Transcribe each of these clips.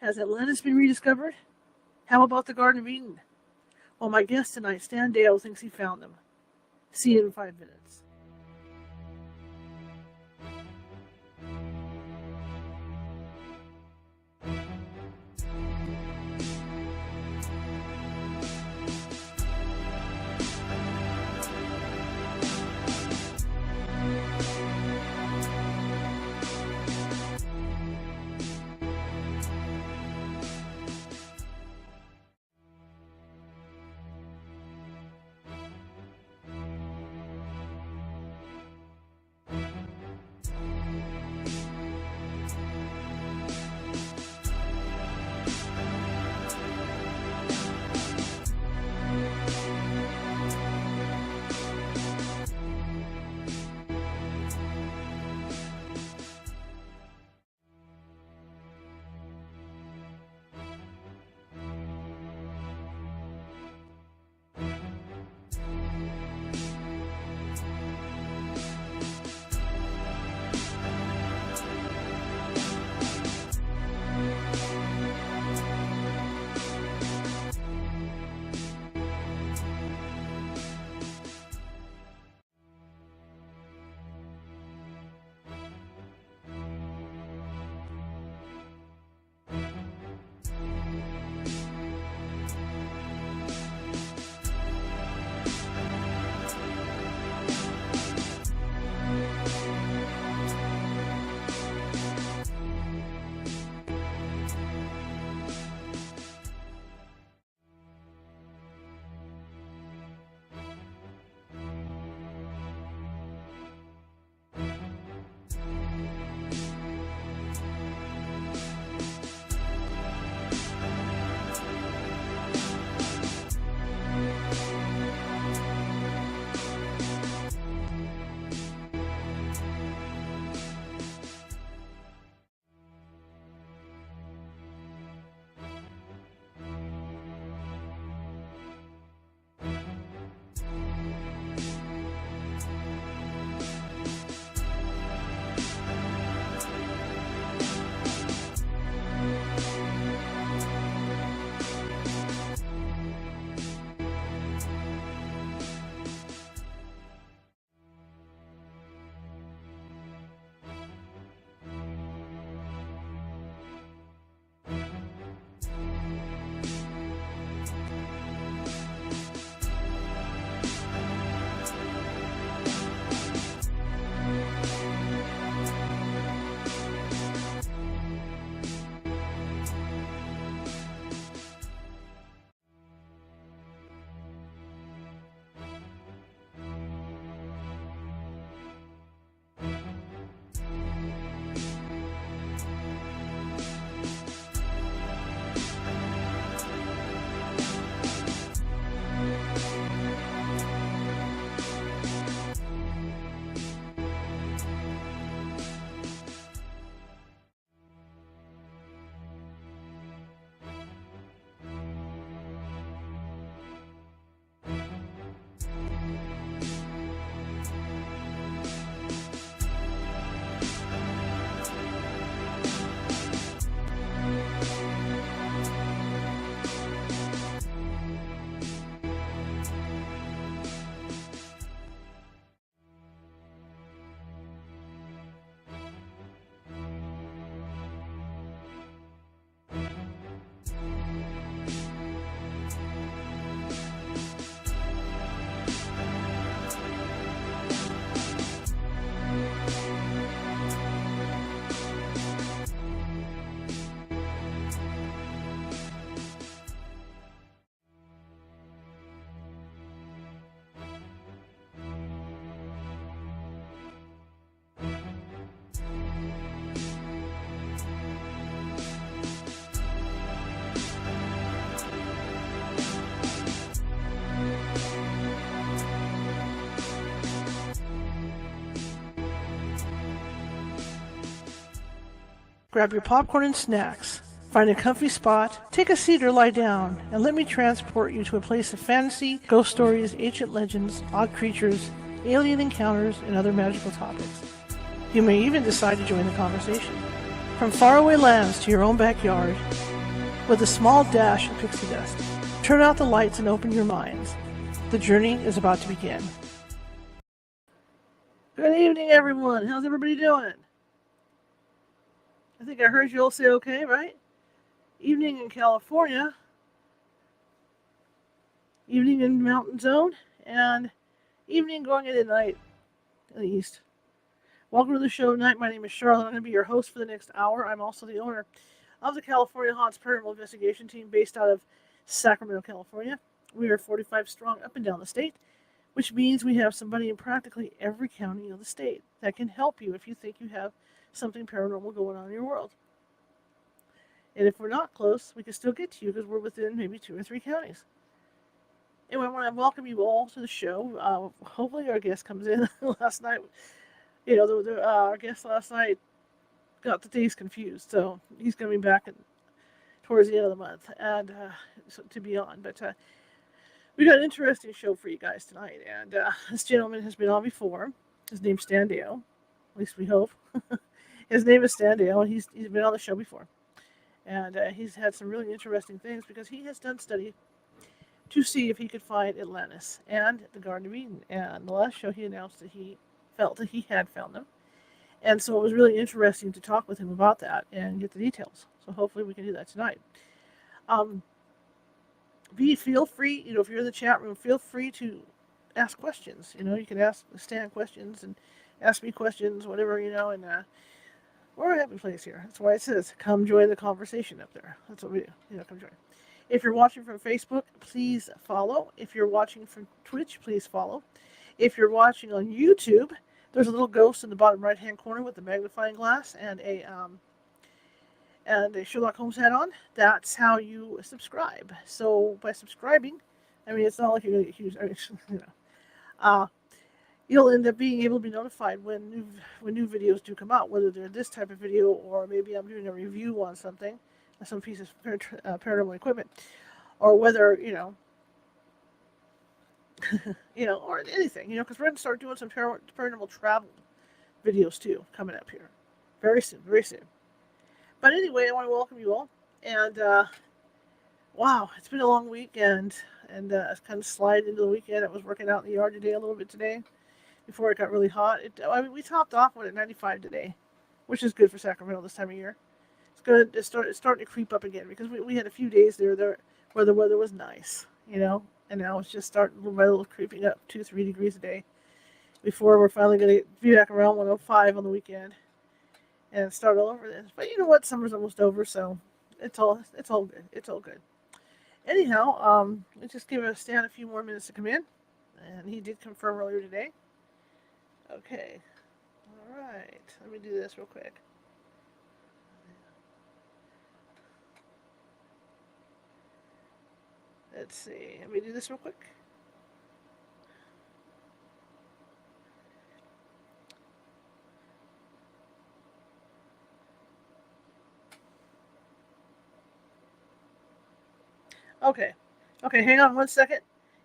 Has Atlantis been rediscovered? How about the Garden of Eden? Well, my guest tonight, Stan Deyo, thinks he found them. See you in 5 minutes. Grab your popcorn and snacks. Find a comfy spot, take a seat or lie down, and let me transport you to a place of fantasy, ghost stories, ancient legends, odd creatures, alien encounters, and other magical topics. You may even decide to join the conversation. From faraway lands to your own backyard, with a small dash of pixie dust. Turn out the lights and open your minds. The journey is about to begin. Good evening, everyone. How's everybody doing? I think I heard you all say okay, right? Evening in California, evening in Mountain Zone, and evening going into night in the East. Welcome to the show tonight. My name is Charlotte. I'm going to be your host for the next hour. I'm also the owner of the California Haunts Paranormal Investigation Team based out of Sacramento, California. We are 45 strong up and down the state, which means we have somebody in practically every county of the state that can help you if you think you have something paranormal going on in your world. And if we're not close, we can still get to you because we're within maybe 2 or 3 counties. Anyway, I want to welcome you all to the show. Hopefully our guest comes in last night. You know, our guest last night got the days confused, so he's going to be back towards the end of the month and to be on. But we got an interesting show for you guys tonight, and this gentleman has been on before. His name's Stan Deyo, at least we hope. His name is Stan Deyo, and he's been on the show before. And he's had some really interesting things because he has done study to see if he could find Atlantis and the Garden of Eden. And the last show he announced that he felt that he had found them. And so it was really interesting to talk with him about that and get the details. So hopefully we can do that tonight. Feel free, if you're in the chat room, feel free to ask questions. You can ask Stan questions and ask me questions, whatever, and we're a happy place here. That's why it says, come join the conversation up there. That's what we do. Come join. If you're watching from Facebook, please follow. If you're watching from Twitch, please follow. If you're watching on YouTube, there's a little ghost in the bottom right-hand corner with a magnifying glass and a Sherlock Holmes hat on. That's how you subscribe. So by subscribing, it's not like you're going to get huge. You'll end up being able to be notified when new videos do come out, whether they're this type of video or maybe I'm doing a review on something, some piece of paranormal equipment, or whether or anything, because we're going to start doing some paranormal travel videos too coming up here very soon, very soon. But anyway, I want to welcome you all, and wow, it's been a long weekend, and it's kind of slide into the weekend. I was working out in the yard today a little bit today before it got really hot. We topped off at 95 today, which is good for Sacramento this time of year. It's good. It's starting to creep up again because we had a few days there where the weather was nice, and now it's just starting little by little creeping up 2-3 degrees a day before we're finally going to be back around 105 on the weekend and start all over this. But you know what? Summer's almost over, so it's all good. It's all good. Anyhow, let's just give Stan a few more minutes to come in, and he did confirm earlier today. Okay. All right. Let me do this real quick. Let's see. Let me do this real quick. Okay. Okay, hang on one second.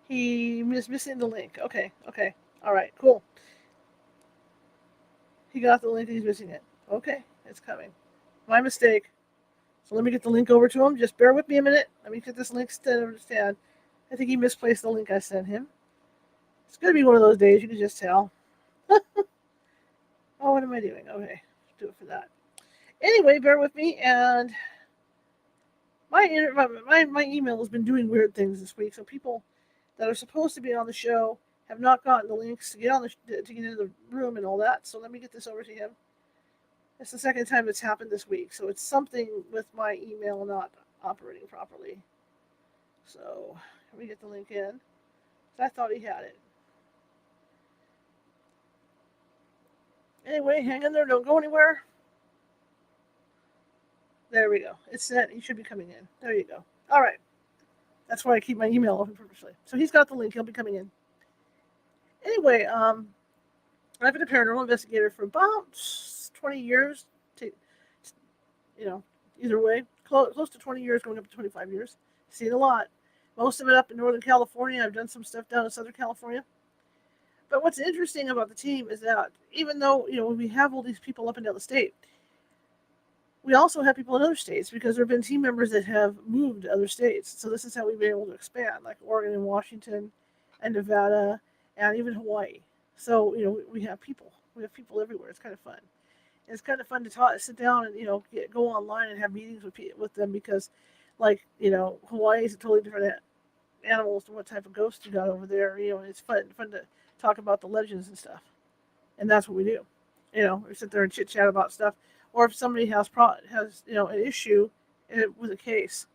He is missing the link. Okay. All right, cool. He got the link, he's missing it. Okay, it's coming. My mistake. So let me get the link over to him. Just bear with me a minute. Let me get this link over to Stan. I think he misplaced the link I sent him. It's going to be one of those days, you can just tell. Oh, what am I doing? Okay, let's do it for that. Anyway, bear with me, and my email has been doing weird things this week, so people that are supposed to be on the show have not gotten the links to get into the room and all that. So let me get this over to him. It's the second time it's happened this week, so it's something with my email not operating properly. So let me get the link in. I thought he had it. Anyway, hang in there. Don't go anywhere. There we go. It's set. He should be coming in. There you go. All right. That's why I keep my email open purposely. So he's got the link. He'll be coming in. Anyway, I've been a paranormal investigator for about 20 years. Either way, close to 20 years, going up to 25 years. Seen a lot. Most of it up in Northern California. I've done some stuff down in Southern California. But what's interesting about the team is that even though we have all these people up and down the state, we also have people in other states because there have been team members that have moved to other states. So this is how we've been able to expand, like Oregon and Washington and Nevada and even Hawaii. So, we have people. We have people everywhere. It's kind of fun. And it's kind of fun to talk, sit down and, go online and have meetings with them because, like, Hawaii is a totally different animals and what type of ghost you got over there. And it's fun to talk about the legends and stuff. And that's what we do. We sit there and chit chat about stuff. Or if somebody has an issue with a case,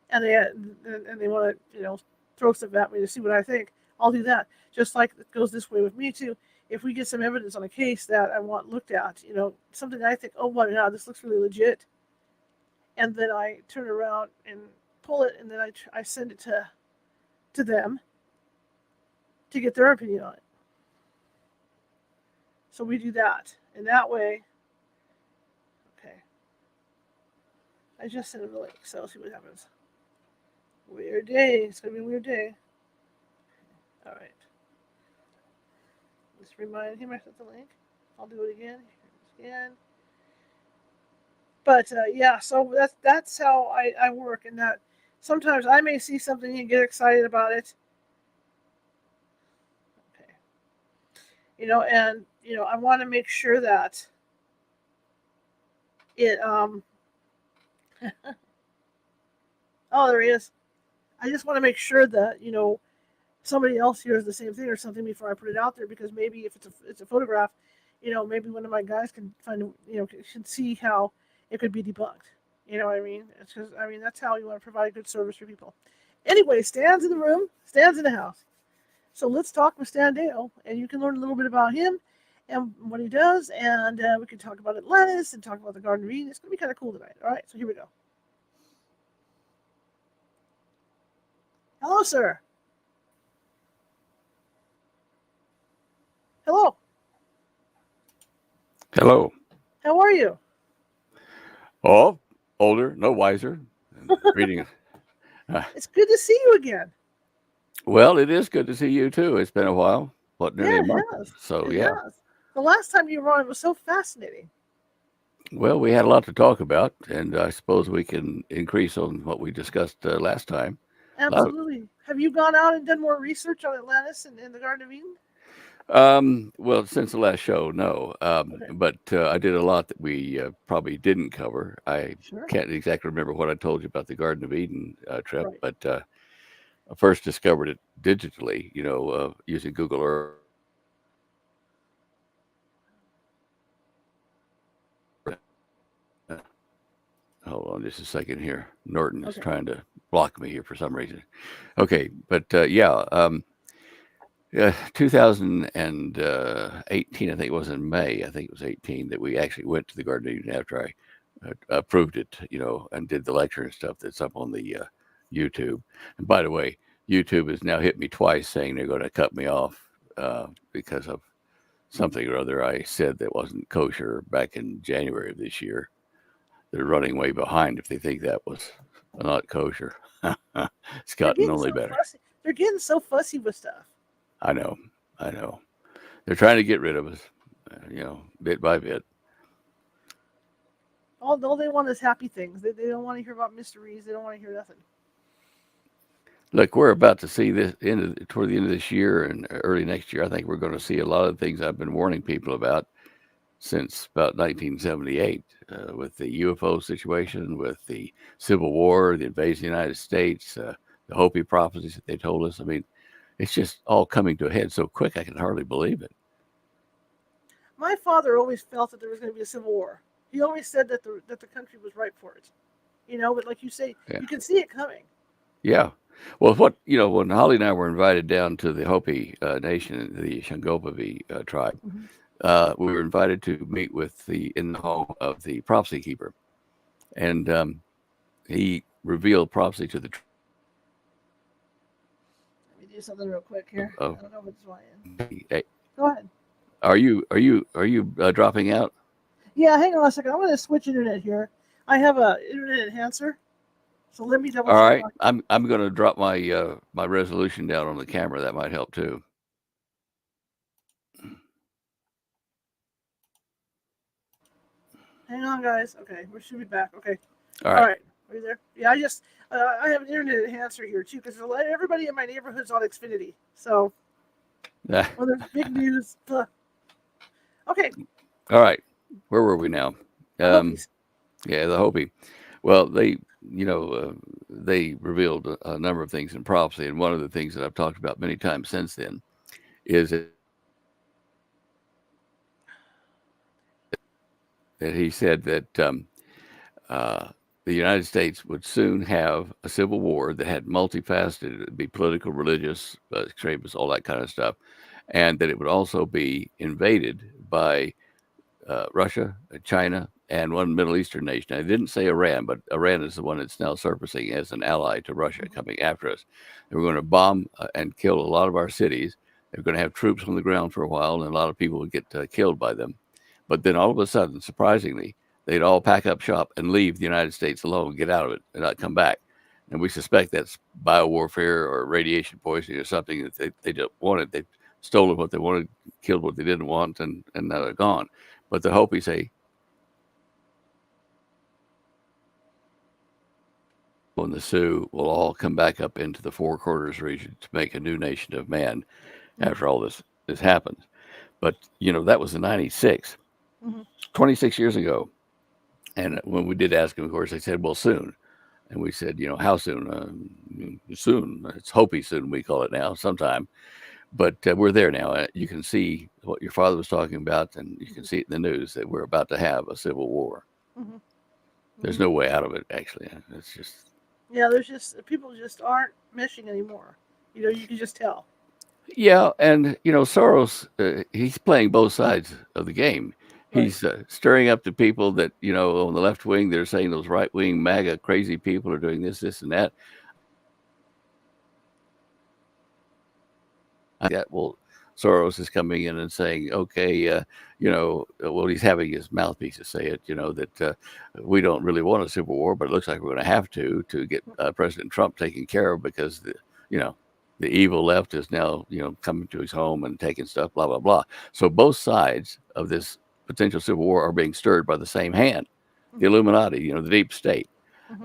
and they want to throw stuff at me to see what I think, I'll do that. Just like it goes this way with me too. If we get some evidence on a case that I want looked at, something that I think, oh my God, this looks really legit, and then I turn around and pull it, and then I send it to them to get their opinion on it. So we do that, and that way. Okay. I just sent him the link, so I'll see what happens. Weird day. It's gonna be a weird day. All right. Just remind him I sent the link. I'll do it again. But yeah, so that's how I work, and that sometimes I may see something and get excited about it. Okay. And I want to make sure that it oh, there he is. I just want to make sure that somebody else hears the same thing or something before I put it out there, because maybe if it's a photograph, maybe one of my guys can find can see how it could be debunked. You know what I mean? It's because that's how you want to provide good service for people. Anyway, Stan's in the room, Stan's in the house. So let's talk with Stan Deyo, and you can learn a little bit about him and what he does, and we can talk about Atlantis and talk about the Garden of Eden. It's going to be kind of cool tonight. All right, so here we go. Hello, sir. Hello. Hello. How are you? Oh, older, no wiser. Reading. It's good to see you again. Well, it is good to see you too. It's been a while. What, nearly a month? So, yeah. Has. The last time you were on, it was so fascinating. Well, we had a lot to talk about, and I suppose we can increase on what we discussed last time. Absolutely. Have you gone out and done more research on Atlantis and the Garden of Eden? Well, since the last show, no. Okay. But I did a lot that we probably didn't cover. I can't exactly remember what I told you about the Garden of Eden trip, right. But I first discovered it digitally, using Google Earth. Hold on just a second here. Norton is trying to block me here for some reason. Okay, but yeah. 2018, I think it was in May, I think it was 18, that we actually went to the Garden of Eden after I approved it, and did the lecture and stuff that's up on the YouTube. And by the way, YouTube has now hit me twice saying they're going to cut me off because of something or other I said that wasn't kosher back in January of this year. They're running way behind if they think that was not kosher. It's gotten only better. Fussy. They're getting so fussy with stuff. I know. They're trying to get rid of us, bit by bit. All they want is happy things. They don't want to hear about mysteries. They don't want to hear nothing. Look, we're about to see this toward the end of this year and early next year. I think we're going to see a lot of things I've been warning people about since about 1978, with the UFO situation, with the Civil War, the invasion of the United States, the Hopi prophecies that they told us. I mean, it's just all coming to a head so quick, I can hardly believe it. My father always felt that there was going to be a civil war. He always said that the country was ripe for it. But like you say, you can see it coming. Yeah. Well, when Holly and I were invited down to the Hopi nation, the Shangopavi tribe, we were invited to meet in the home of the prophecy keeper. And he revealed prophecy to the do something real quick here. I don't know if it's lying. Hey, go ahead. Are you dropping out? Yeah, hang on a second. I'm going to switch internet here. I have a internet enhancer, so let me double. All right, I'm going to drop my my resolution down on the camera. That might help too. Hang on, guys. Okay, we should be back. Okay. All All right. right. Are you there? Yeah, I have an internet enhancer here too because everybody in my neighborhood's on Xfinity. So when there's big news, okay, All right. Where were we now? the Hopis. Yeah, the Hopi. Well, they revealed a number of things in prophecy, and one of the things that I've talked about many times since then is that he said that the United States would soon have a civil war that had multifaceted. It would be political, religious, extremists, all that kind of stuff, and that it would also be invaded by Russia, China, and one Middle Eastern nation. I didn't say Iran, but Iran is the one that's now surfacing as an ally to Russia coming after us. They were going to bomb and kill a lot of our cities. They were going to have troops on the ground for a while, and a lot of people would get killed by them. But then all of a sudden, surprisingly, they'd all pack up shop and leave the United States alone, get out of it, and not come back. And we suspect that's biowarfare or radiation poisoning or something that they just wanted. They stolen what they wanted, killed what they didn't want, and now they're gone. But the Hopi say, when the Sioux will all come back up into the Four Quarters region to make a new nation of man after all this happens. But, that was in 96, 26 years ago. And when we did ask them, of course, they said, well, soon. And we said, how soon? Soon. It's Hopi soon, we call it now, sometime. But we're there now. You can see what your father was talking about, and you can see it in the news that we're about to have a civil war. There's no way out of it, actually. It's just... Yeah, there's just people just aren't meshing anymore. You can just tell. Yeah, and Soros, he's playing both sides of the game. Right. He's stirring up the people that on the left wing. They're saying those right wing MAGA crazy people are doing this, and that. Well, Soros is coming in and saying, okay, well, he's having his mouthpieces say it, that we don't really want a civil war, but it looks like we're going to have to get President Trump taken care of because the evil left is now, coming to his home and taking stuff, blah, blah, blah. So both sides of this potential civil war are being stirred by the same hand, the Illuminati, the deep state.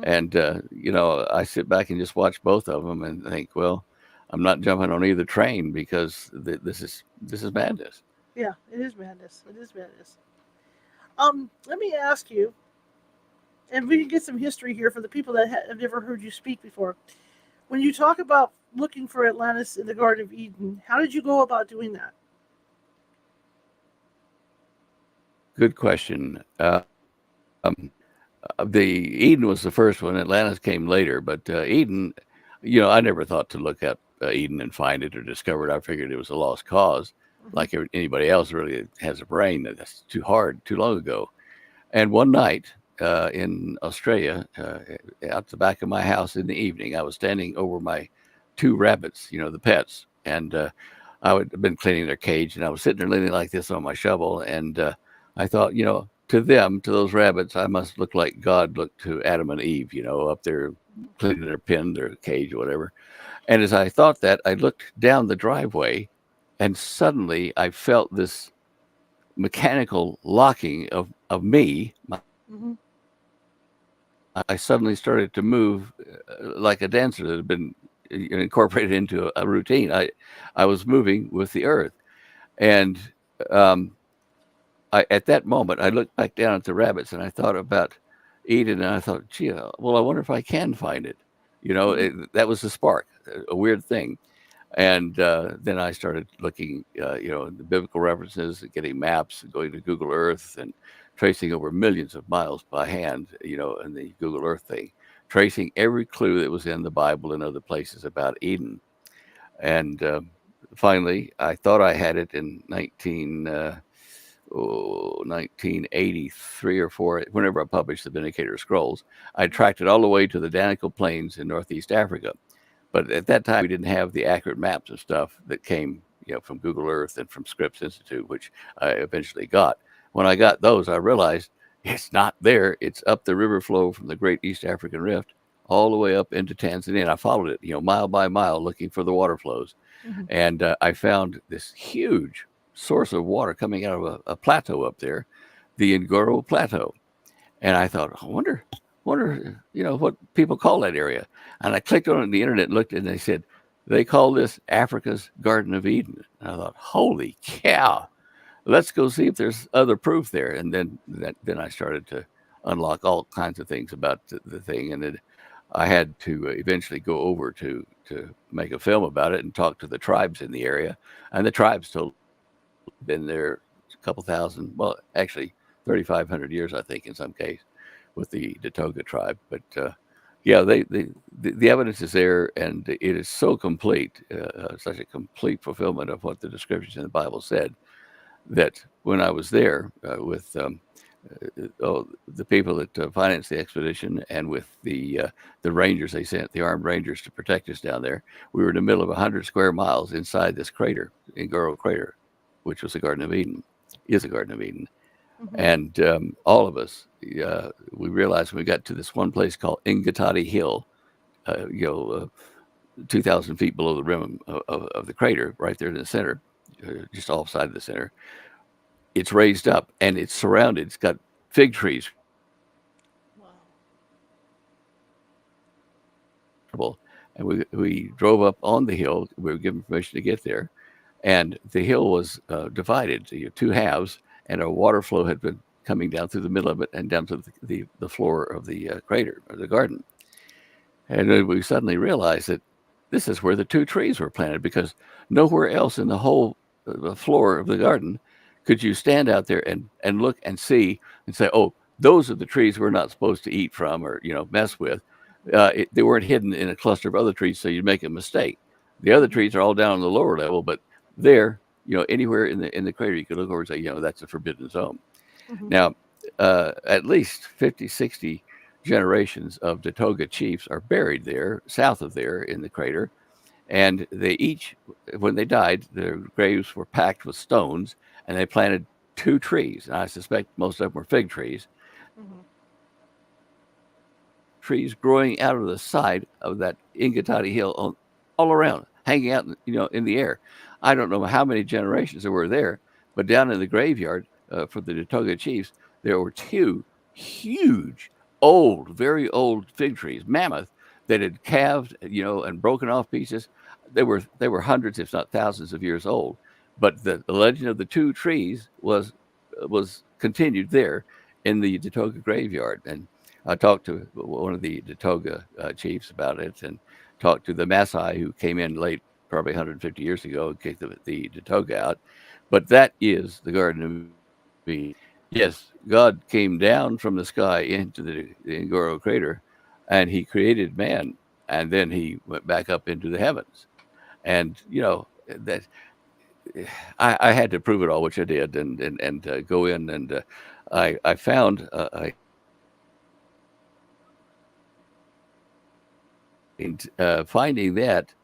And, I sit back and just watch both of them and think, well, I'm not jumping on either train because this is madness. Yeah, it is madness. It is madness. Let me ask you, and we can get some history here for the people that have never heard you speak before. When you talk about looking for Atlantis in the Garden of Eden, how did you go about doing that? Good question. The Eden was the first one. Atlantis came later, but Eden, I never thought to look at Eden and find it or discover it. I figured it was a lost cause, like anybody else really has a brain. That's too hard, too long ago. And one night in Australia, out the back of my house in the evening, I was standing over my two rabbits, the pets, and I had been cleaning their cage, and I was sitting there leaning like this on my shovel, and I thought, to those rabbits, I must look like God looked to Adam and Eve, up there cleaning their pen, their cage, or whatever. And as I thought that, I looked down the driveway, and suddenly I felt this mechanical locking of me. I suddenly started to move like a dancer that had been incorporated into a routine. I was moving with the earth. And at that moment, I looked back down at the rabbits and I thought about Eden, and I thought, gee, well, I wonder if I can find it. That was the spark, a weird thing. And then I started looking, the biblical references, getting maps, going to Google Earth and tracing over millions of miles by hand, in the Google Earth thing, tracing every clue that was in the Bible and other places about Eden. And finally, I thought I had it in 1983 or 4, whenever I published the Vindicator Scrolls. I tracked it all the way to the Danakil Plains in Northeast Africa. But at that time, we didn't have the accurate maps and stuff that came, from Google Earth and from Scripps Institute, which I eventually got. When I got those, I realized it's not there. It's up the river flow from the Great East African Rift all the way up into Tanzania. And I followed it, mile by mile, looking for the water flows. And I found this huge source of water coming out of a plateau up there, the Ngoro Plateau. And I thought, wonder, what people call that area. And I clicked on it on the internet and looked, and they said they call this Africa's Garden of Eden. And I thought, holy cow, let's go see if there's other proof there. And then I started to unlock all kinds of things about the thing, and then I had to eventually go over to make a film about it and talk to the tribes in the area, and the tribes told been there a couple thousand, well, actually 3,500 years, I think, in some case, with the Datoga tribe. But yeah, the evidence is there, and it is so complete, such a complete fulfillment of what the descriptions in the Bible said, that when I was there with the people that financed the expedition and with the rangers they sent, the armed rangers to protect us down there, we were in the middle of 100 square miles inside this crater, Ngoro crater, which was the Garden of Eden, is a Garden of Eden. Mm-hmm. And all of us, we realized when we got to this one place called Ingatati Hill, 2,000 feet below the rim of the crater, right there in the center, just offside of the center. It's raised up and it's surrounded. It's got fig trees. Wow. And we drove up on the hill. We were given permission to get there. And the hill was divided to two halves, and a water flow had been coming down through the middle of it and down to the floor of the crater, or the garden. And then we suddenly realized that this is where the two trees were planted, because nowhere else in the whole floor of the garden could you stand out there and look and see and say, oh, those are the trees we're not supposed to eat from or, mess with. They weren't hidden in a cluster of other trees, so you'd make a mistake. The other trees are all down on the lower level, but there, anywhere in the crater, you could look over and say, that's a forbidden zone. Mm-hmm. Now, at least 50, 60 generations of Datoga chiefs are buried there, south of there in the crater. And they each, when they died, their graves were packed with stones, and they planted two trees. And I suspect most of them were fig trees. Mm-hmm. Trees growing out of the side of that Ingatati Hill all around, hanging out, in the air. I don't know how many generations there were there, but down in the graveyard for the Datoga chiefs, there were two huge, old, very old fig trees, mammoth, that had calved, and broken off pieces. They were hundreds, if not thousands, of years old. But the legend of the two trees was continued there in the Datoga graveyard. And I talked to one of the Datoga chiefs about it, and talked to the Maasai who came in late, probably 150 years ago, and kicked the Datoga out. But that is the Garden of Eden. Yes, God came down from the sky into the Ngoro crater, and he created man, and then he went back up into the heavens. And, that I had to prove it all, which I did, and go in, and I found finding that,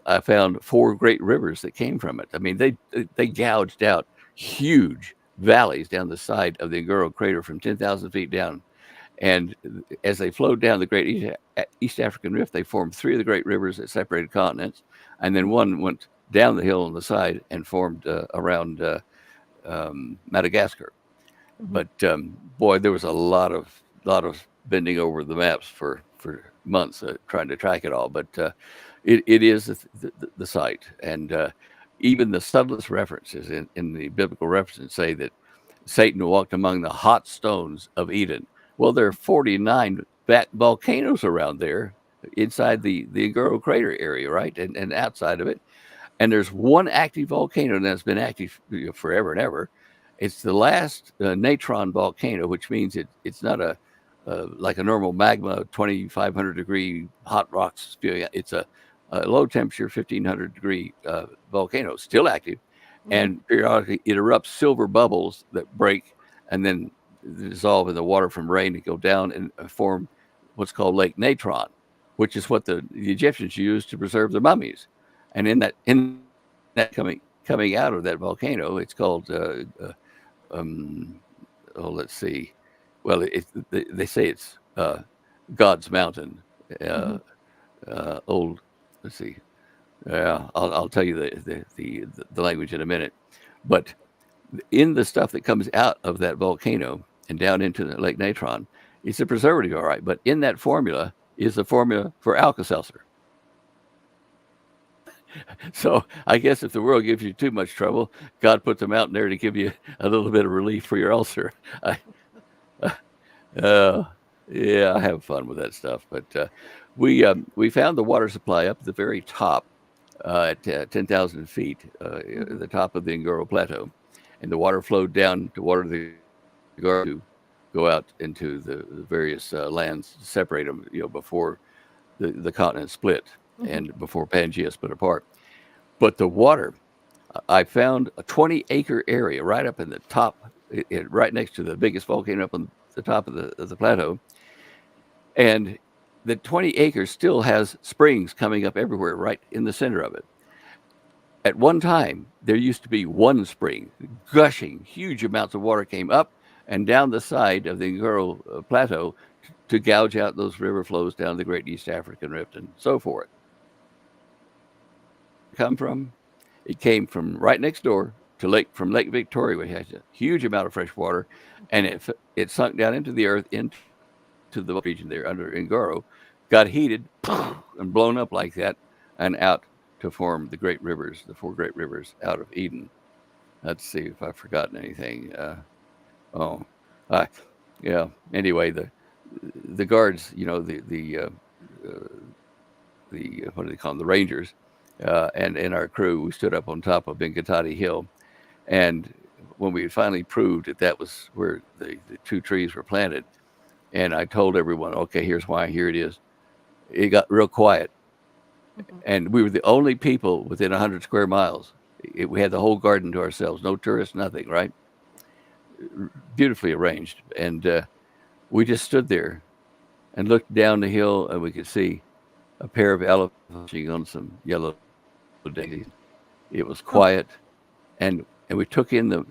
I found 4 great rivers that came from it. I mean, they gouged out huge valleys down the side of the Ngoro crater from 10,000 feet down. And as they flowed down the Great East African Rift, they formed 3 of the great rivers that separated continents. And then one went down the hill on the side and formed around Madagascar. Mm-hmm. But boy, there was a lot of bending over the maps for months trying to track it all. But it is the site. And even the subtlest references in the biblical references say that Satan walked among the hot stones of Eden. Well, there are 49 volcanoes around there inside the Ngoro crater area, right? And outside of it. And there's one active volcano that's been active forever and ever. It's the last natron volcano, which means it's not like a normal magma, 2,500 degree hot rocks spewing out. It's a low temperature, 1,500 degree volcano, still active. Mm-hmm. And periodically it erupts silver bubbles that break and then dissolve in the water from rain and go down and form what's called Lake Natron, which is what the Egyptians used to preserve their mummies. And in that coming out of that volcano, it's called let's see. Well, they say it's God's Mountain. Old. Let's see. I'll tell you the language in a minute. But in the stuff that comes out of that volcano and down into the Lake Natron. It's a preservative, all right, but in that formula is the formula for Alka-Seltzer. So I guess if the world gives you too much trouble, God put them out in there to give you a little bit of relief for your ulcer. Uh, yeah, I have fun with that stuff. But we found the water supply up at the very top at 10,000 feet, at the top of the Ngoro Plateau, and the water flowed down to water the garden to go out into the various lands, to separate them, before the continent split and before Pangea split apart. But the water, I found a 20-acre area right up in the top, right next to the biggest volcano up on the top of the plateau. And the 20 acres still has springs coming up everywhere right in the center of it. At one time, there used to be one spring, gushing, huge amounts of water came up and down the side of the Ngoro Plateau to gouge out those river flows down the Great East African Rift and so forth. It came from right next door to Lake Victoria, which has a huge amount of fresh water, and it sunk down into the earth, into the region there under Ngoro, got heated and blown up like that, and out to form the great rivers, the four great rivers out of Eden. Let's see if I've forgotten anything. Yeah. Anyway, the guards, the what do they call them? The Rangers, and our crew, we stood up on top of Binkatati Hill, and when we finally proved that was where the two trees were planted, and I told everyone, okay, here's why, here it is. It got real quiet, and we were the only people within 100 square miles. We had the whole garden to ourselves, no tourists, nothing, right? Beautifully arranged, and we just stood there and looked down the hill, and we could see a pair of elephants on some yellow daisies. It was quiet, and we took in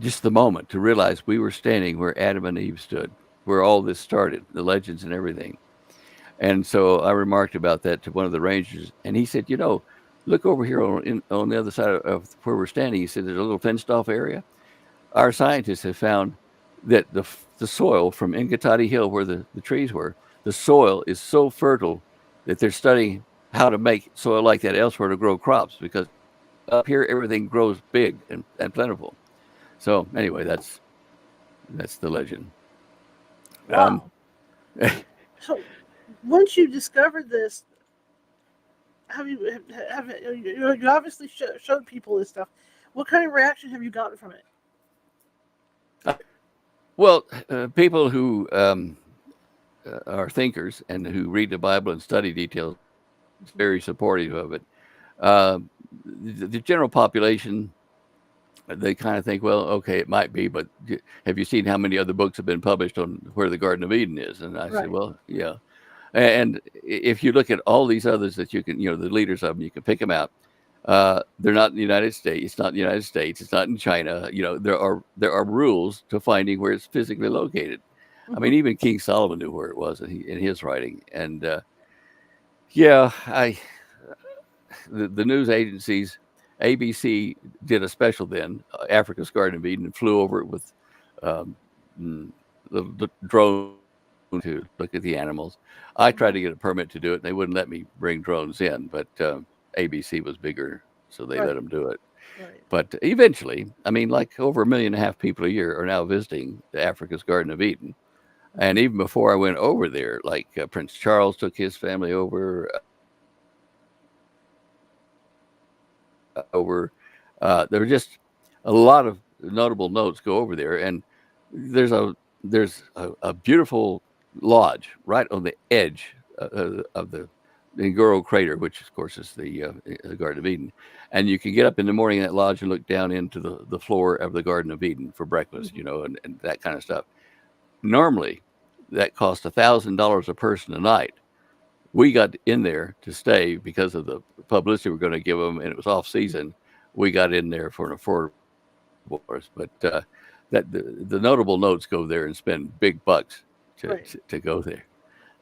just the moment to realize we were standing where Adam and Eve stood, where all this started, the legends and everything. And so I remarked about that to one of the rangers, and he said, look over here on the other side of where we're standing. He said, there's a little fenced off area. Our scientists have found that the soil from Ingatati Hill, where the trees were, the soil is so fertile that they're studying how to make soil like that elsewhere to grow crops, because up here everything grows big and plentiful. So anyway, that's the legend. Wow. So once you discovered this, you obviously showed people this stuff. What kind of reaction have you gotten from it? Well, people who are thinkers and who read the Bible and study details, very supportive of it. The general population, they kind of think, well, okay, it might be, but have you seen how many other books have been published on where the Garden of Eden is? And I said, well, yeah. And if you look at all these others that you can, the leaders of them, you can pick them out. They're not in the United States. It's not in the United States. It's not in China. There are rules to finding where it's physically located. I mean, even King Solomon knew where it was in his writing. And the news agencies, ABC did a special then, Africa's Garden of Eden, and flew over it with the drone to look at the animals. I tried to get a permit to do it, and they wouldn't let me bring drones in, but ABC was bigger, so they let them do it. Right. But eventually, I mean, like over 1.5 million people a year are now visiting the Africa's Garden of Eden. And even before I went over there, like Prince Charles took his family over. There were just a lot of notable notes go over there, and there's a beautiful lodge right on the edge of the Ngoro crater, which of course is the Garden of Eden, and you can get up in the morning in that lodge and look down into the floor of the Garden of Eden for breakfast, and that kind of stuff. Normally, that cost $1,000 a person a night. We got in there to stay because of the publicity we're going to give them, and it was off season. We got in there for an affordable price, but that the notable notes go there and spend big bucks to go there.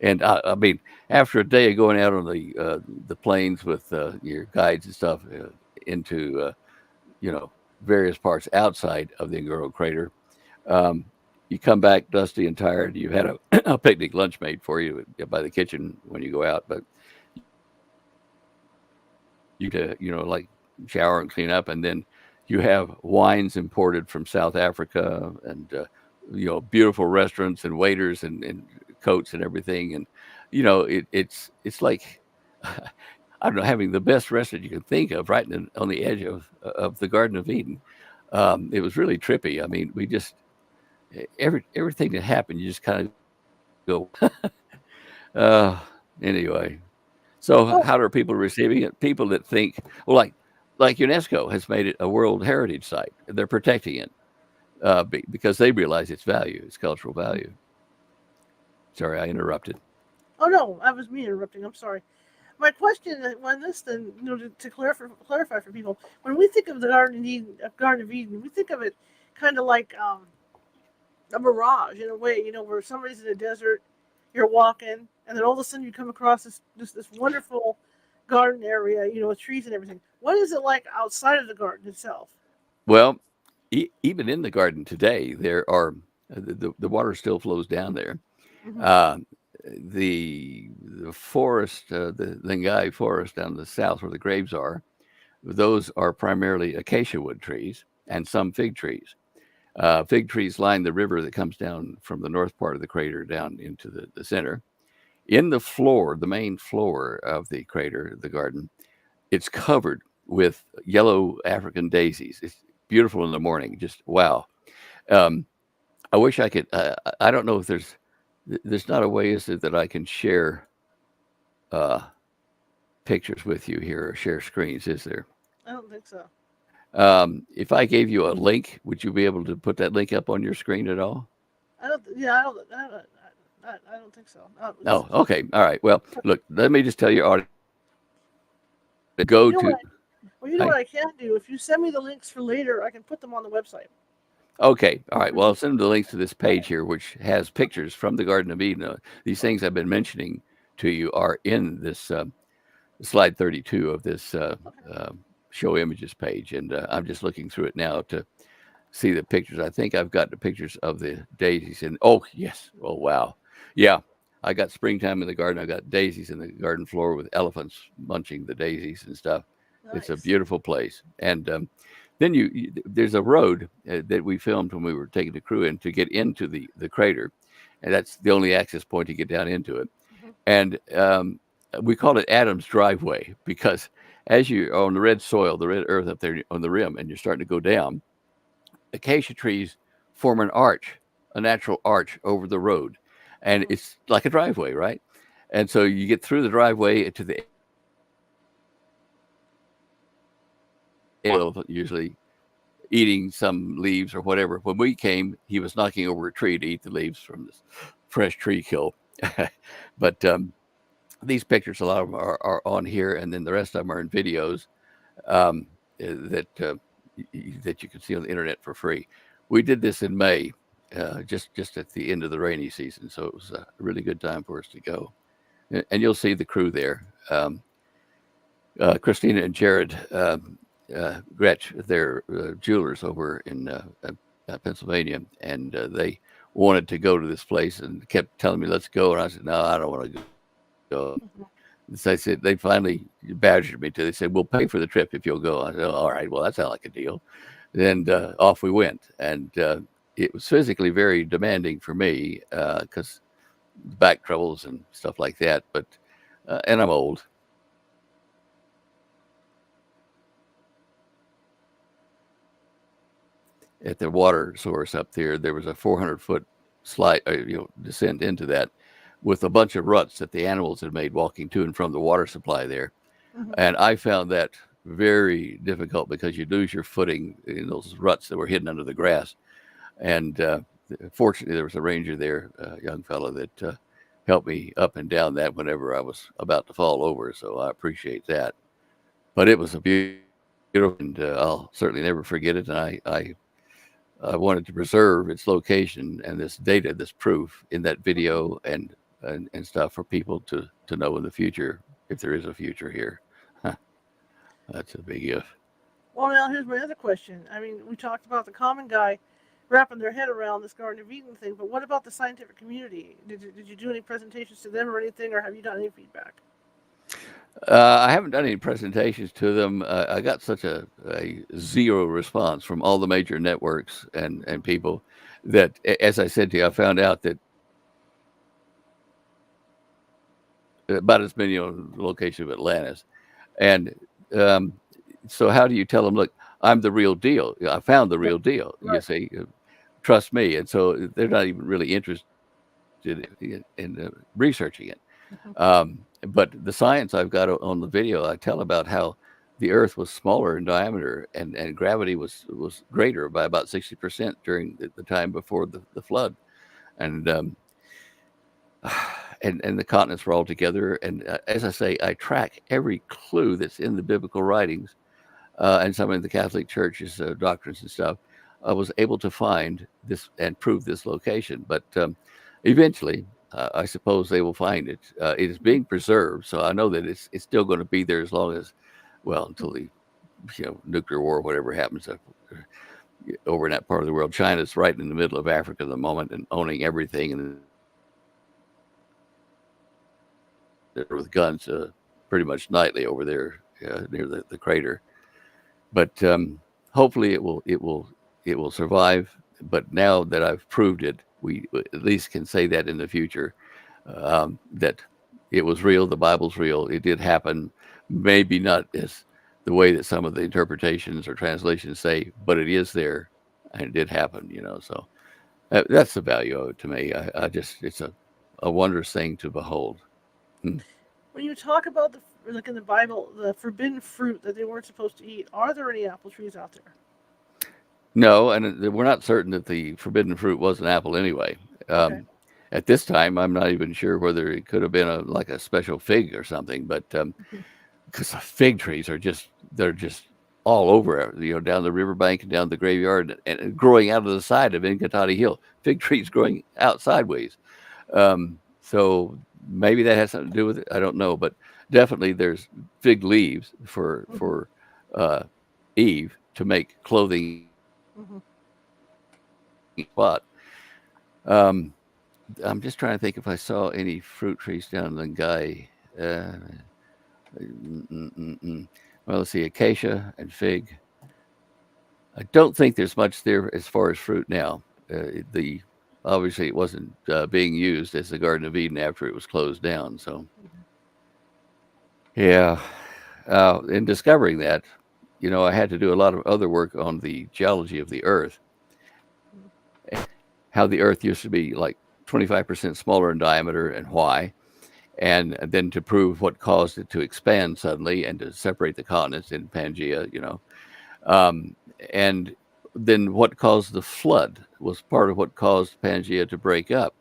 And I mean, after a day of going out on the plains with your guides and stuff into various parts outside of the Ngoro crater, you come back dusty and tired. You had a picnic lunch made for you by the kitchen when you go out, but you to like shower and clean up, and then you have wines imported from South Africa, and beautiful restaurants and waiters and coats and everything, and it's like I don't know, having the best restaurant you can think of right on the edge of the Garden of Eden. It was really trippy. I mean, we just everything that happened, you just kind of go. uh, anyway, so Oh, how are people receiving it? People that think, well, like UNESCO has made it a World Heritage Site. They're protecting it because they realize its value, its cultural value. Sorry, I interrupted. oh no, I was me interrupting. I'm sorry. My question on this, then, to clarify for people, when we think of the Garden of Eden, we think of it kind of like a mirage in a way, where somebody's in a desert, you're walking, and then all of a sudden you come across this wonderful garden area, with trees and everything. What is it like outside of the garden itself? Well, even in the garden today, there are the water still flows down there. Hmm. Uh, the forest, the Lengai forest down the south where the graves are, those are primarily acacia wood trees and some fig trees. Fig trees line the river that comes down from the north part of the crater down into the center. In the floor, the main floor of the crater, the garden, it's covered with yellow African daisies. It's beautiful in the morning. Just wow. Um, I wish I could. I don't know if there's not a way, is it, that I can share uh, pictures with you here or share screens? Is there? I don't think so. If I gave you a link, would you be able to put that link up on your screen at all? I don't. Yeah, I don't think so. Oh, okay. All right. Well, look, let me just tell your audience to go You know what? to. Well, you know what I can do. If you send me the links for later, I can put them on the website. Okay. All right. Well, I'll send them the links to this page here, which has pictures from the Garden of Eden. These things I've been mentioning to you are in this slide 32 of this show images page. And I'm just looking through it now to see the pictures. I think I've got the pictures of the daisies. And oh, yes. Oh, wow. Yeah. I got springtime in the garden. I got daisies in the garden floor with elephants munching the daisies and stuff. Nice. It's a beautiful place. And then there's a road that we filmed when we were taking the crew in to get into the crater, and that's the only access point to get down into it. Mm-hmm. And we call it Adam's driveway because as you are on the red soil, the red earth up there on the rim, and you're starting to go down, acacia trees form an arch, a natural arch over the road, and it's like a driveway, right? And so you get through the driveway to the elephant, usually eating some leaves or whatever. When we came, he was knocking over a tree to eat the leaves from this fresh tree kill. But these pictures, a lot of them are on here, and then the rest of them are in videos that you can see on the internet for free. We did this in May, just at the end of the rainy season, so it was a really good time for us to go. And you'll see the crew there. Christina and Jared Gretsch, they're jewelers over in Pennsylvania, and they wanted to go to this place and kept telling me, let's go. And I said, no, I don't want to go. So I said, they finally badgered me to, they said, we'll pay for the trip if you'll go. I said, all right, well, that sounds like a deal. And off we went. And it was physically very demanding for me because back troubles and stuff like that. But, and I'm old. At the water source up there was a 400-foot slide, descent into that, with a bunch of ruts that the animals had made walking to and from the water supply there. Mm-hmm. And I found that very difficult because you lose your footing in those ruts that were hidden under the grass. And fortunately, there was a ranger there, a young fellow that helped me up and down that whenever I was about to fall over. So I appreciate that. But it was a beautiful, and I'll certainly never forget it. And I wanted to preserve its location and this data, this proof in that video and stuff for people to know in the future, if there is a future here. That's a big if. Well, now here's my other question. I mean, we talked about the common guy wrapping their head around this Garden of Eden thing. But what about the scientific community? Did you do any presentations to them or anything, or have you done any feedback? I haven't done any presentations to them. I got such a zero response from all the major networks and people that, as I said to you, I found out that about as many on the location of Atlantis. And so how do you tell them, look, I'm the real deal. I found the real deal, you Right. see, trust me. And so they're not even really interested in researching it. Mhm. But the science I've got on the video, I tell about how the Earth was smaller in diameter and gravity was greater by about 60% during the time before the flood. And and the continents were all together. And as I say, I track every clue that's in the biblical writings and some in the Catholic Church's doctrines and stuff. I was able to find this and prove this location. But eventually, I suppose they will find it. It is being preserved, so I know that it's still going to be there as long as, well, until the nuclear war, whatever happens over in that part of the world. China's right in the middle of Africa at the moment and owning everything, and with guns pretty much nightly over there near the crater. But hopefully it will survive. But now that I've proved it, we at least can say that in the future that it was real. The Bible's real. It did happen. Maybe not as the way that some of the interpretations or translations say, but it is there, and it did happen. So that's the value of it to me. I just it's a wondrous thing to behold. Hmm. When you talk about like in the Bible, the forbidden fruit that they weren't supposed to eat, are there any apple trees out there? No, and we're not certain that the forbidden fruit was an apple anyway. Okay. At this time, I'm not even sure whether it could have been like a special fig or something, but Mhm. because the fig trees they're just all over, down the riverbank and down the graveyard and growing out of the side of Inkatati Hill. Fig trees growing out sideways. So maybe that has something to do with it. I don't know, but definitely there's fig leaves for Mhm. uh, Eve to make clothing Mhm. spot. Um, I'm just trying to think if I saw any fruit trees down the Guy. Well, let's see, acacia and fig. I don't think there's much there as far as fruit now. The Obviously it wasn't being used as the Garden of Eden after it was closed down. So Mhm. yeah, in discovering that, I had to do a lot of other work on the geology of the Earth, Mhm. how the Earth used to be like 25% smaller in diameter and why, and then to prove what caused it to expand suddenly and to separate the continents in Pangea, um, and then what caused the flood was part of what caused Pangea to break up,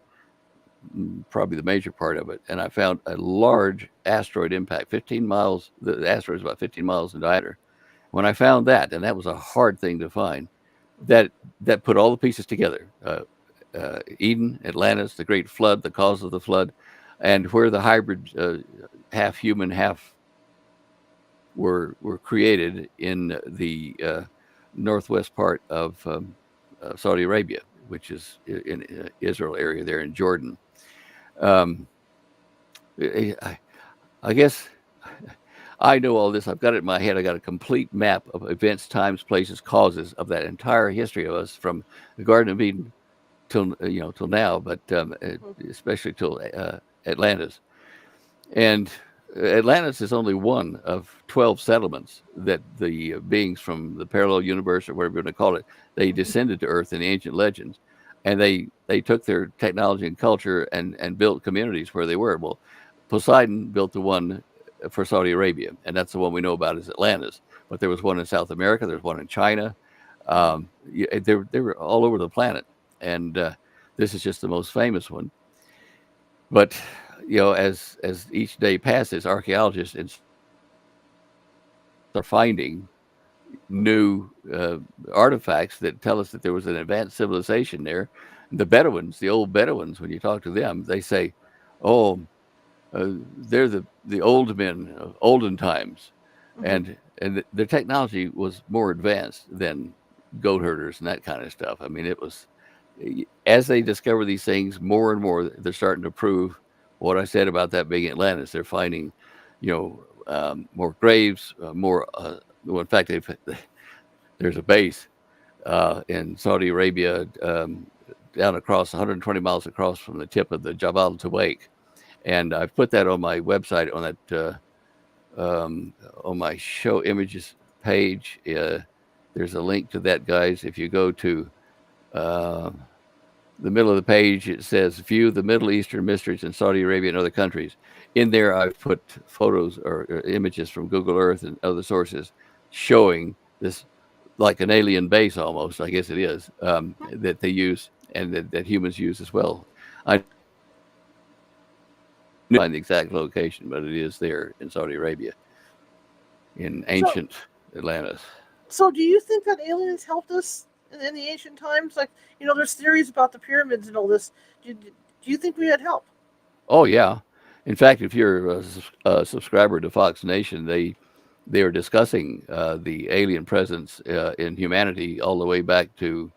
probably the major part of it. And I found a large asteroid impact, 15 miles. The asteroid is about 15 miles in diameter. When I found that, and that was a hard thing to find, Mhm. that put all the pieces together. Eden, Atlantis, the Great Flood, the cause of the flood, and where the hybrid, half human, half were created in the northwest part of Saudi Arabia, which is in Israel area there in Jordan. Um, I, I guess I know all this. I've got it in my head. I got a complete map of events, times, places, causes of that entire history of us from the Garden of Eden till now, but Mhm. especially till Atlantis. And Atlantis is only one of 12 settlements that the beings from the parallel universe, or whatever you want to call it, they Mhm. descended to Earth in the ancient legends, and they took their technology and culture and built communities where they were. Well, Poseidon built the one for Saudi Arabia, and that's the one we know about as Atlantis. But there was one in South America, there's one in China. Mhm. They were all over the planet, and this is just the most famous one. But as each day passes, archaeologists are finding Mhm. new artifacts that tell us that there was an advanced civilization there. The Bedouins, the old Bedouins, when you talk to them, they say, "Oh, they're the old men of olden times," Mhm. and their technology was more advanced than goat herders and that kind of stuff. I mean, it was, as they discover these things more and more, they're starting to prove what I said about that big Atlantis. They're finding, more graves, more. Well, in fact, there's a base in Saudi Arabia, down across 120 miles across from the tip of the Jabal Tawak, and I've put that on my website on that on my show images page. There's a link to that, guys. If you go to uh, the middle of the page, it says "View the Middle Eastern Mysteries in Saudi Arabia and Other Countries." In there, I've put photos or images from Google Earth and other sources showing this, like an alien base almost, I guess it is, that they use and that humans use as well. I find the exact location, but it is there in Saudi Arabia, in So, ancient Atlantis. so do you think that aliens helped us in the ancient times? Like, there's theories about the pyramids and all this. Do you think we had help? Oh yeah. In fact, if you're a subscriber to Fox Nation, they are discussing the alien presence in humanity all the way back to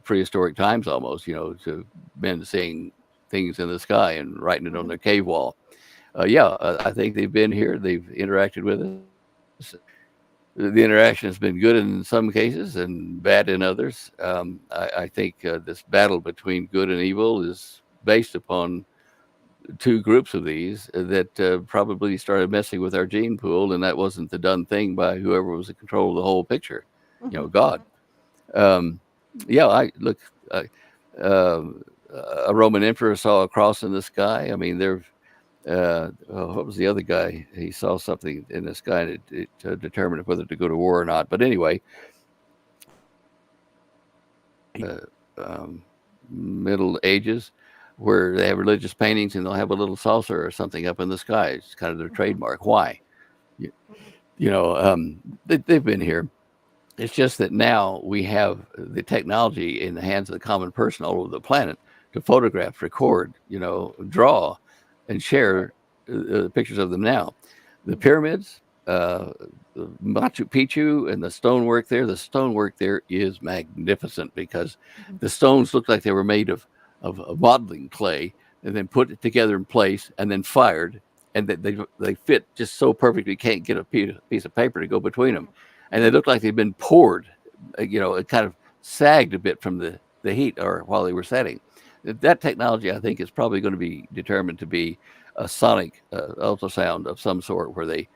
prehistoric times almost. To men seeing things in the sky and writing it on their cave wall. I think they've been here. They've interacted with us. The interaction has been good in some cases and bad in others. I think this battle between good and evil is based upon two groups of these that probably started messing with our gene pool, and that wasn't the done thing by whoever was in control of the whole picture, God. Um, I look. Uh, a Roman emperor saw a cross in the sky. I mean, there. What was the other guy? He saw something in the sky, and it determined whether to go to war or not. But anyway, uh, um, Middle Ages, where they have religious paintings and they'll have a little saucer or something up in the sky. It's kind of their trademark. Why? You, they've been here. It's just that now we have the technology in the hands of the common person all over the planet to photograph, record, draw, and share pictures of them now. The pyramids, Machu Picchu, and the stonework there. The stonework there is magnificent because the stones look like they were made of modeling clay and then put it together in place and then fired, and they fit just so perfectly you can't get a piece of paper to go between them, and they look like they've been poured. It kind of sagged a bit from the heat or while they were setting. That technology, I think, is probably going to be determined to be a sonic ultrasound of some sort, where they,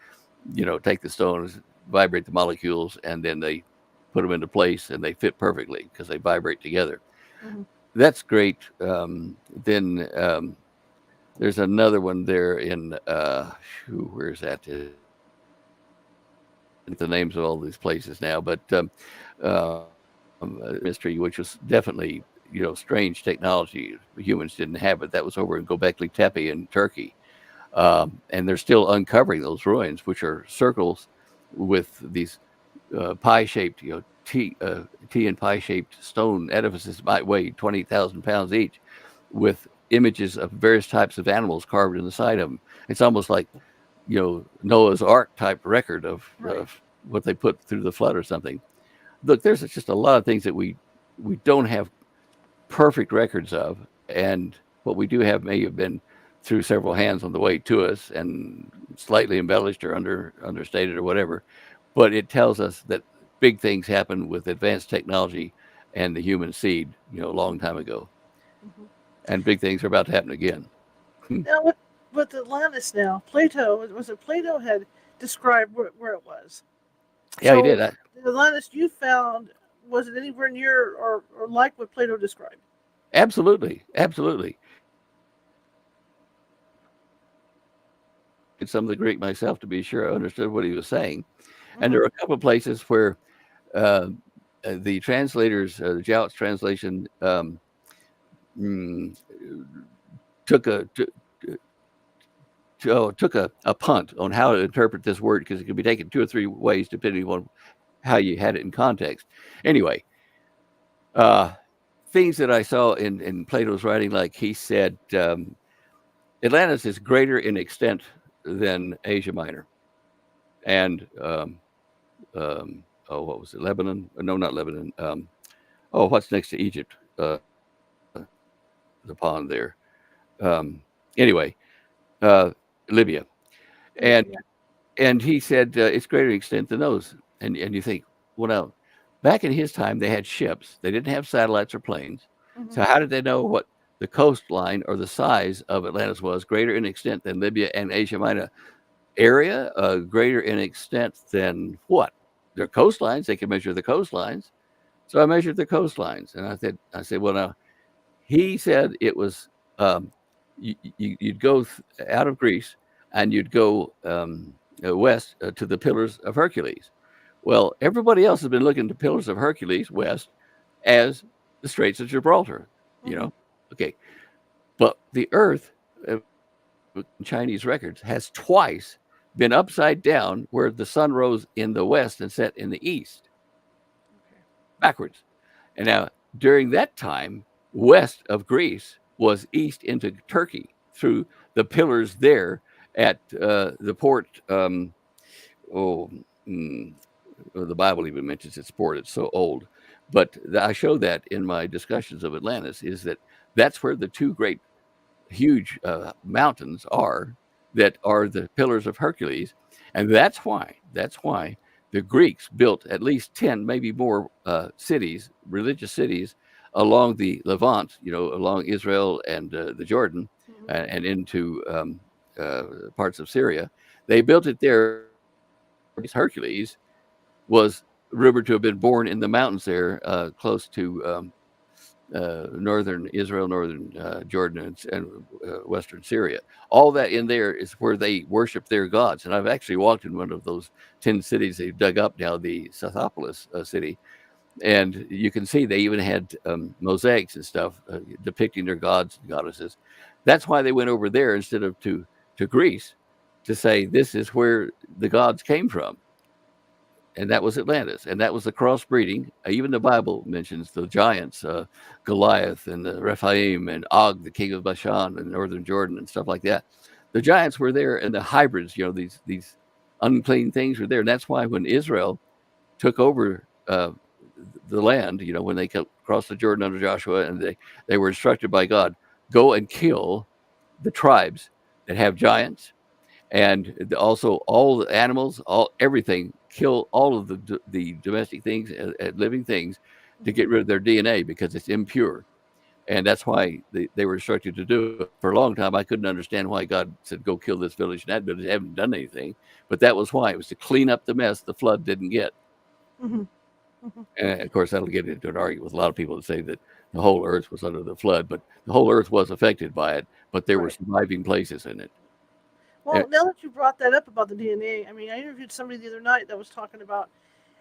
take the stones, vibrate the molecules, and then they put them into place, and they fit perfectly because they vibrate together. Mm-hmm. That's great. Then there's another one there in where's that? The names of all these places now, but mystery, which was definitely strange technology humans didn't have it. That was over in Göbekli Tepe in Turkey, and they're still uncovering those ruins, which are circles with these pie-shaped, T and pie-shaped stone edifices, might weigh 20,000 pounds each, with images of various types of animals carved in the side of them. It's almost like Noah's Ark type record of what they put through the flood or something. Look, there's just a lot of things that we don't have perfect records of, and what we do have may have been through several hands on the way to us and slightly embellished or understated or whatever. But it tells us that big things happen with advanced technology and the human seed, a long time ago, and big things are about to happen again. Now, with Atlantis now, Plato had described where it was. Yeah, he So did. the Atlantis you found, was it anywhere near or like what Plato described? Absolutely. It's some of the Greek myself to be sure I understood what he was saying. And there are a couple of places where the translators, Jout's translation, took a punt on how to interpret this word, because it could be taken two or three ways depending on how you had it in context. Anyway, things that I saw in Plato's writing, like he said, Atlantis is greater in extent than Asia Minor, and what was it? Lebanon? No, not Lebanon. What's next to Egypt? The pond there. Anyway, Libya, and Yeah. and he said it's greater extent than those. And you think, well, now, back in his time, they had ships. They didn't have satellites or planes. Mm-hmm. So how did they know what the coastline or the size of Atlantis was? Greater in extent than Libya and Asia Minor area, greater in extent than what? Their coastlines. They can measure the coastlines. So I measured the coastlines, and I said, well, now he said it was you'd go out of Greece and you'd go west to the Pillars of Hercules. Well, everybody else has been looking to Pillars of Hercules west as the Straits of Gibraltar. You Mm-hmm. know, okay, but the Earth, Chinese records, has twice been upside down where the sun rose in the west and set in the east, Okay. backwards. And now during that time, west of Greece was east into Turkey through the pillars there at the port. Oh, the Bible even mentions its port. It's so old. But I show that in my discussions of Atlantis, is that that's where the two great, huge mountains are that are the pillars of Hercules. And that's why the Greeks built at least 10, maybe more cities, religious cities, along the Levant, along Israel and the Jordan, Mm-hmm. and into parts of Syria. They built it there. Hercules was rumored to have been born in the mountains there, close to northern Israel, northern Jordan, and western Syria. All that in there is where they worship their gods. And I've actually walked in one of those 10 cities they've dug up now, the Scythopolis city. And you can see they even had mosaics and stuff depicting their gods and goddesses. That's why they went over there instead of to Greece, to say this is where the gods came from. And that was Atlantis, and that was the crossbreeding. Even the Bible mentions the giants, Goliath and Rephaim and Og, the king of Bashan and northern Jordan and stuff like that. The giants were there, and the hybrids, these unclean things were there. And that's why when Israel took over the land, when they crossed the Jordan under Joshua, and they were instructed by God, go and kill the tribes that have giants, and also all the animals, everything, kill all of the domestic things, living things, to get rid of their DNA because it's impure. And that's why they were instructed to do it. For a long time, I couldn't understand why God said, go kill this village and that village. They haven't done anything. But that was why. It was to clean up the mess the flood didn't get. Mm-hmm. Mm-hmm. And of course, that'll get into an argument with a lot of people that say that the whole earth was under the flood. But the whole earth was affected by it. But there were surviving places in it. Well, now that you brought that up about the DNA, I mean, I interviewed somebody the other night that was talking about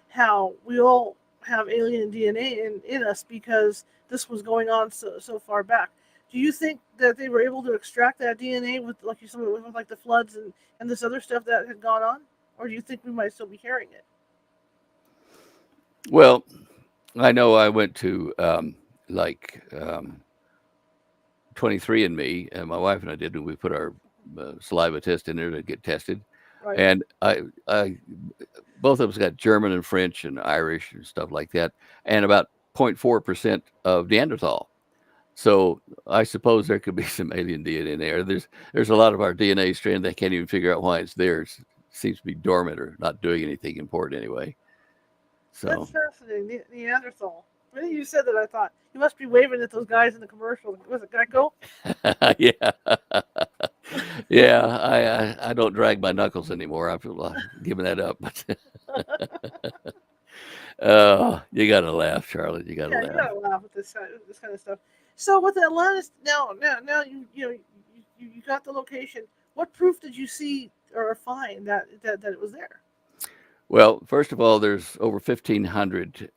how we all have alien DNA in us because this was going on so far back. Do you think that they were able to extract that DNA with, like you said, with like the floods and this other stuff that had gone on? Or do you think we might still be hearing it? Well, I know I went to 23andMe, and my wife and I did, and we put our saliva test in there to get tested. Right. And I both of us got German and French and Irish and stuff like that, and about 0.4% of Neanderthal. So I suppose there could be some alien DNA in there. There's a lot of our DNA strand they can't even figure out why it's there. It seems to be dormant or not doing anything important anyway. So That's fascinating. Neanderthal. When you said that, I thought you must be waving at those guys in the commercial. Was it Geico? yeah, yeah. I don't drag my knuckles anymore. I feel like giving that up. You gotta laugh, Charlotte. You gotta Yeah, laugh. you gotta laugh at this kind of stuff. So with Atlantis, now you got the location. What proof did you see or find that it was there? Well, first of all, there's over 1,500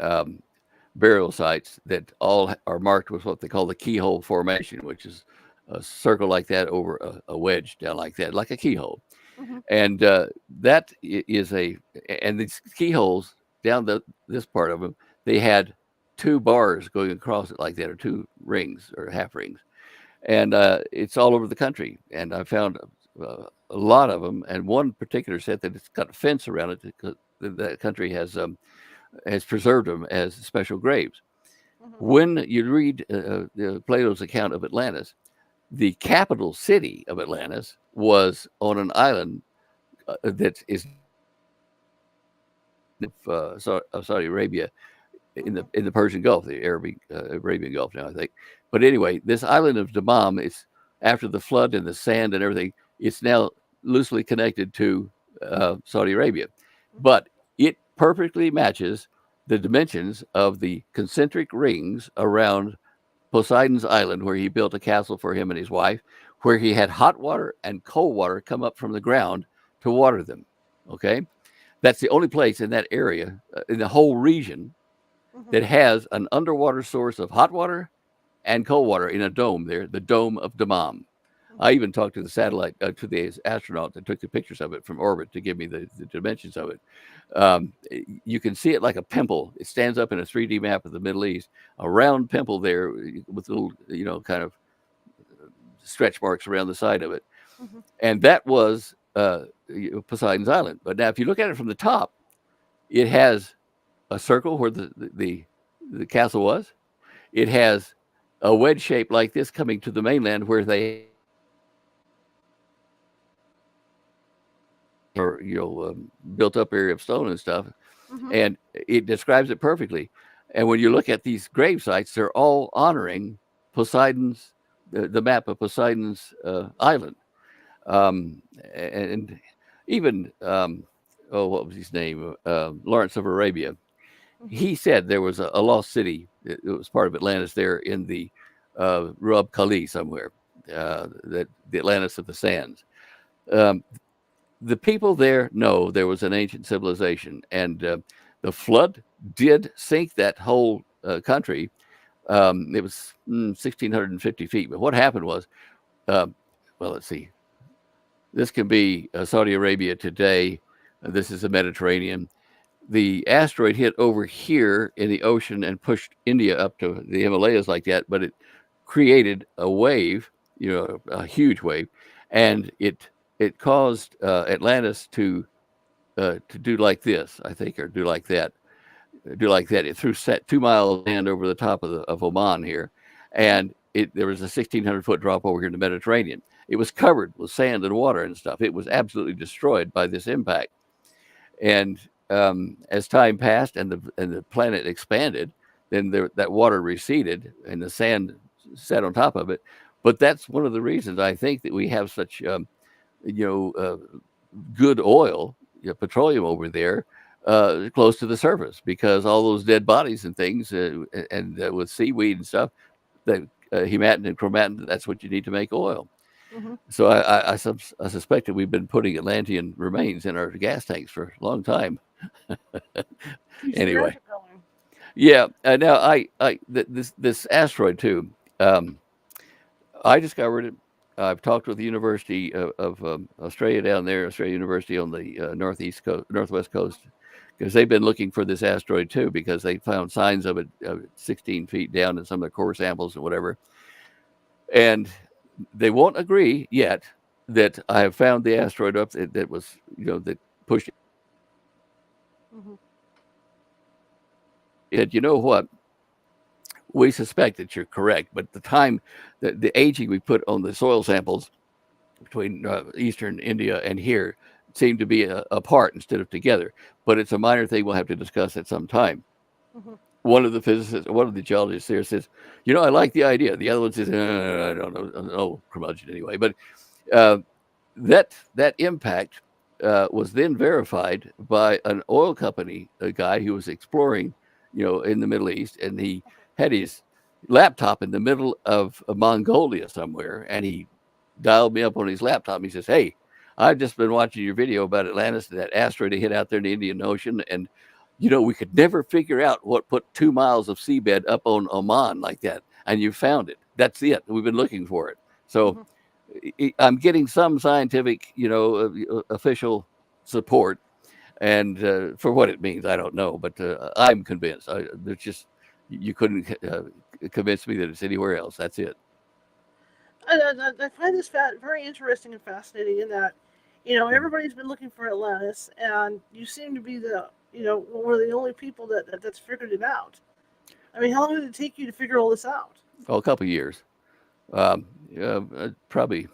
burial sites that all are marked with what they call the keyhole formation, which is a circle like that over a wedge down like that, like a keyhole. Mm-hmm. And that is and these keyholes down this part of them, they had two bars going across it like that, or two rings or half rings. And it's all over the country. And I found a lot of them, and one particular set that it's got a fence around it because that country has has preserved them as special graves. Mm-hmm. When you read Plato's account of Atlantis, the capital city of Atlantis was on an island that is of Saudi Arabia Mm-hmm. in the Persian Gulf, the Arabian Gulf now, I think. But anyway, this island of Dammam is after the flood and the sand and everything. It's now loosely connected to Saudi Arabia, Mm-hmm. but it perfectly matches the dimensions of the concentric rings around Poseidon's Island, where he built a castle for him and his wife, where he had hot water and cold water come up from the ground to water them. Okay, that's the only place in that area, in the whole region, Mm-hmm. that has an underwater source of hot water and cold water in a dome there, the Dome of Dammam. I Mm-hmm. even talked to the satellite, to the astronaut that took the pictures of it from orbit to give me the dimensions of it. You can see it like a pimple. It stands up in a 3D map of the Middle East, a round pimple there with little, kind of stretch marks around the side of it. Mm-hmm. And that was Poseidon's Island. But now, if you look at it from the top, it has a circle where the castle was. It has a wedge shape like this coming to the mainland where they are, built up area of stone and stuff. Mm-hmm. And it describes it perfectly. And when you look at these grave sites, they're all honoring Poseidon's, the map of Poseidon's island. Um, and even, what was his name? Lawrence of Arabia. Mm-hmm. He said there was a lost city. It was part of Atlantis there in the Rub Khali somewhere, that the Atlantis of the Sands. Um, the people there know there was an ancient civilization, and the flood did sink that whole country. It was 1,650 feet. But what happened was, uh, well, let's see. This can be Saudi Arabia today. This is the Mediterranean. The asteroid hit over here in the ocean and pushed India up to the Himalayas like that, but it created a wave, a huge wave, and it caused Atlantis to do like this, I think, or do like that, It threw 2 miles of land over the top of Oman here, Mm-hmm. and there was a 1,600-foot drop over here in the Mediterranean. It was covered with sand and water and stuff. It was absolutely destroyed by this impact. And as time passed and the planet expanded, then that water receded and the sand sat on top of it. But that's one of the reasons I think that we have such you know uh, good oil, petroleum over there, close to the surface, because all those dead bodies and things, and with seaweed and stuff, that hematin and chromatin, that's what you need to make oil. Mm-hmm. So I suspect that we've been putting Atlantean remains in our gas tanks for a long time. Keeps the Anyway, magic going. yeah. Now this asteroid too. Um, I discovered it. I've talked with the University of Australia down there, Australia University on the northwest coast, because they've been looking for this asteroid too, because they found signs of it 16 feet down in some of the core samples and whatever. And they won't agree yet that I have found the asteroid up that was, that pushed Mm-hmm. it. You know what? We suspect that you're correct, but the aging we put on the soil samples between eastern India and here seem to be apart instead of together. But it's a minor thing we'll have to discuss at some time. Mm-hmm. One of the physicists, one of the geologists there says, I like the idea. The other one says, I don't know, curmudgeon anyway. But uh, that impact was then verified by an oil company, a guy who was exploring, in the Middle East, and he had his laptop in the middle of Mongolia somewhere, and he dialed me up on his laptop. And he says, "Hey, I've just been watching your video about Atlantis, that asteroid that hit out there in the Indian Ocean, and we could never figure out what put 2 miles of seabed up on Oman like that, and you found it. That's it. We've been looking for it." So Mm-hmm. I'm getting some scientific, official support, and for what it means, I don't know, but I'm convinced. There's just you couldn't convince me that it's anywhere else. That's it. I find this very interesting and fascinating in that, Mhm. everybody's been looking for Atlantis, and you seem to be the we're the only people that's figured it out. I mean, how long did it take you to figure all this out? Oh, a couple of years. Probably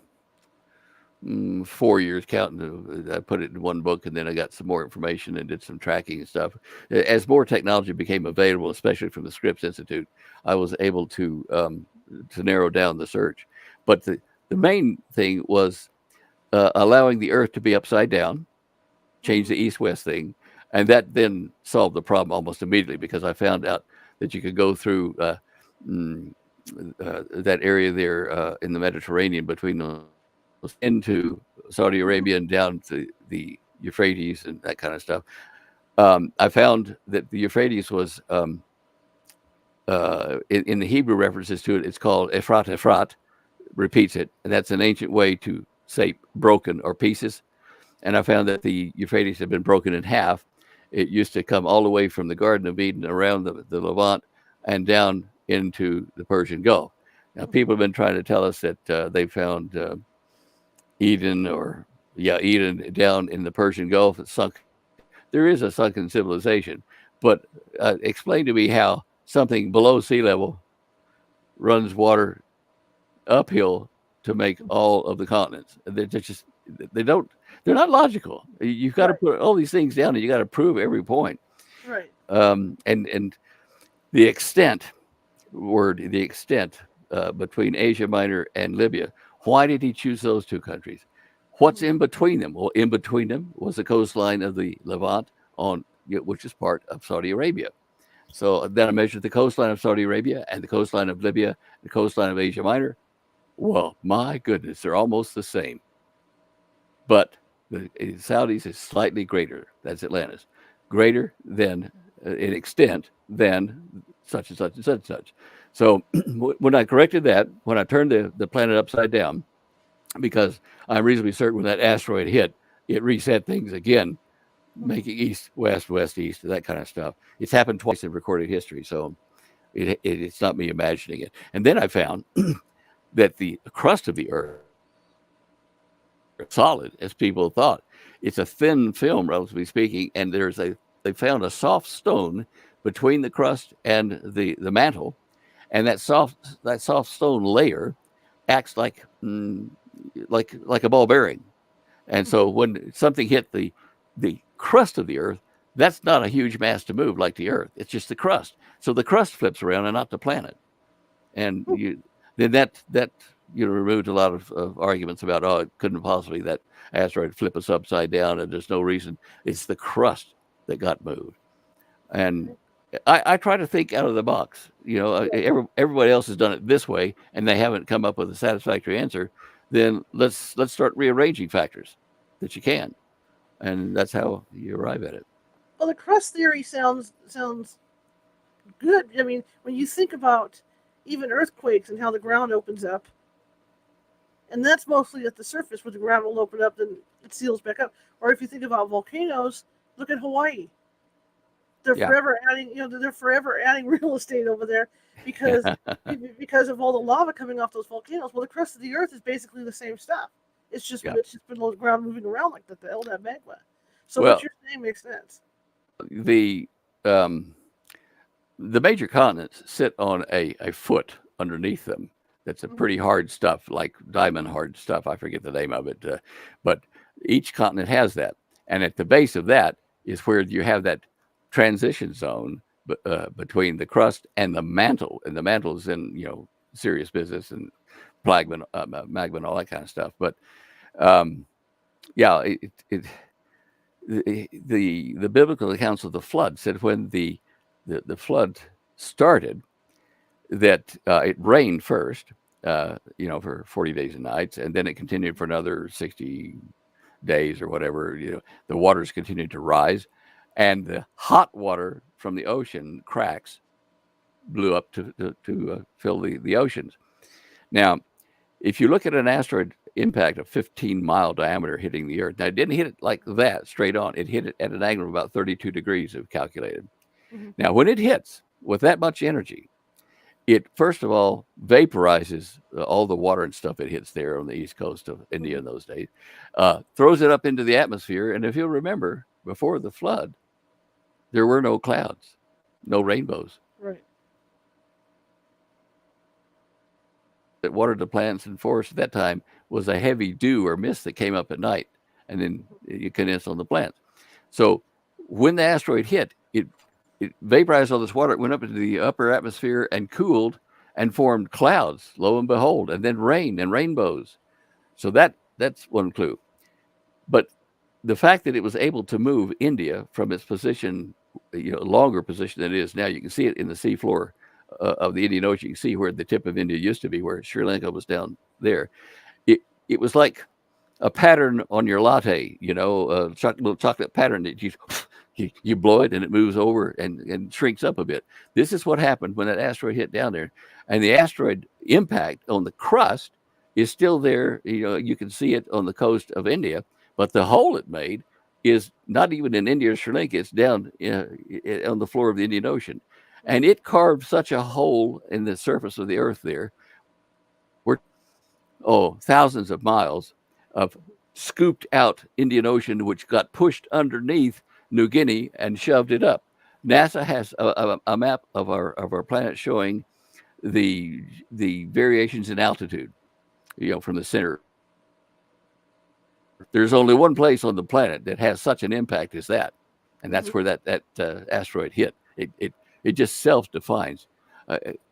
4 years counting. I put it in one book, and then I got some more information and did some tracking and stuff. As more technology became available, especially from the Scripps Institute, I was able to narrow down the search. But the main thing was allowing the Earth to be upside down, change the east-west thing, and that then solved the problem almost immediately, because I found out that you could go through that area there in the Mediterranean between those into Saudi Arabia and down to the Euphrates and that kind of stuff. I found that the Euphrates was in the Hebrew references to it, it's called Ephrat, repeats it, and that's an ancient way to say broken or pieces. And I found that the Euphrates had been broken in half. It used to come all the way from the Garden of Eden around the Levant and down into the Persian Gulf. Now, people have been trying to tell us that they found Eden down in the Persian Gulf. It's sunk. There is a sunken civilization, but explain to me how something below sea level runs water uphill to make all of the continents. They're not logical. You've got to put all these things down, and you got to prove every point. Right. And the extent between Asia Minor and Libya. Why did he choose those two countries? What's in between them? Well, in between them was the coastline of the Levant, which is part of Saudi Arabia. So then I measured the coastline of Saudi Arabia and the coastline of Libya, the coastline of Asia Minor. Well, my goodness, they're almost the same. But the Saudis is slightly greater. That's Atlantis. Greater than, in extent, than such and such and such and such. So when I corrected that, when I turned the planet upside down, because I'm reasonably certain when that asteroid hit, it reset things again, making east, west, west, east, that kind of stuff. It's happened twice in recorded history, so it's not me imagining it. And then I found that the crust of the Earth is solid, as people thought. It's a thin film, relatively speaking, and they found a soft stone between the crust and the mantle. And that soft stone layer acts like a ball bearing. And so when something hit the crust of the Earth, that's not a huge mass to move like the Earth. It's just the crust. So the crust flips around and not the planet. And that removed a lot of arguments about, it couldn't possibly that asteroid flip us upside down, and there's no reason. It's the crust that got moved. And I try to think out of the box. Everybody else has done it this way, and they haven't come up with a satisfactory answer. Then let's start rearranging factors that you can, and that's how you arrive at it. Well, the crust theory sounds good. I mean, when you think about even earthquakes and how the ground opens up, and that's mostly at the surface where the ground will open up, then it seals back up. Or if you think about volcanoes, look at Hawaii. They're forever adding real estate over there because of all the lava coming off those volcanoes. Well, the crust of the Earth is basically the same stuff. It's just been the ground moving around like that, that magma. So what you're saying makes sense. The major continents sit on a foot underneath them. That's a pretty hard stuff, like diamond hard stuff. I forget the name of it, but each continent has that, and at the base of that is where you have that transition zone between the crust and the mantle, and the mantle is in serious business and magma and all that kind of stuff. But the biblical accounts of the flood said when the flood started that it rained first, for 40 days and nights, and then it continued for another 60 days or whatever. The waters continued to rise. And the hot water from the ocean cracks blew up to fill the oceans. Now, if you look at an asteroid impact of 15-mile diameter hitting the Earth, now it didn't hit it like that straight on. It hit it at an angle of about 32 degrees, I've calculated. Mm-hmm. Now, when it hits with that much energy, it first of all vaporizes all the water and stuff it hits there on the east coast of India in those days, throws it up into the atmosphere. And if you'll remember, before the flood, there were no clouds, no rainbows. Right. That watered the plants and forests at that time was a heavy dew or mist that came up at night, and then it condensed on the plants. So when the asteroid hit, it vaporized all this water. It went up into the upper atmosphere and cooled and formed clouds, lo and behold, and then rain and rainbows. So that's one clue. But the fact that it was able to move India from its position, longer position than it is now, you can see it in the seafloor of the Indian Ocean. You can see where the tip of India used to be, where Sri Lanka was down there. It was like a pattern on your latte, a little chocolate pattern that you blow it and it moves over and shrinks up a bit. This is what happened when that asteroid hit down there. And the asteroid impact on the crust is still there. You can see it on the coast of India, but the hole it made is not even in India or Sri Lanka. It's down on the floor of the Indian Ocean. And it carved such a hole in the surface of the earth there, where thousands of miles of scooped out Indian Ocean, which got pushed underneath New Guinea and shoved it up. NASA has a map of our planet showing the variations in altitude, from the center. There's only one place on the planet that has such an impact as that, and that's where that asteroid hit. It just self-defines.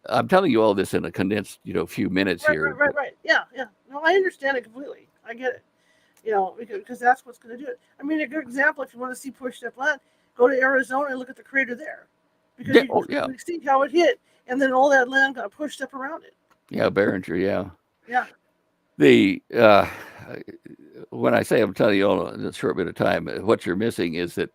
I'm telling you all this in a condensed, few minutes here. Right. Yeah. No, I understand it completely. I get it. Because that's what's going to do it. I mean, a good example, if you want to see pushed up land, go to Arizona and look at the crater there. Because you see how it hit, and then all that land got pushed up around it. Yeah, Barringer, yeah. Yeah. When I say I'm telling you all in a short bit of time, what you're missing is that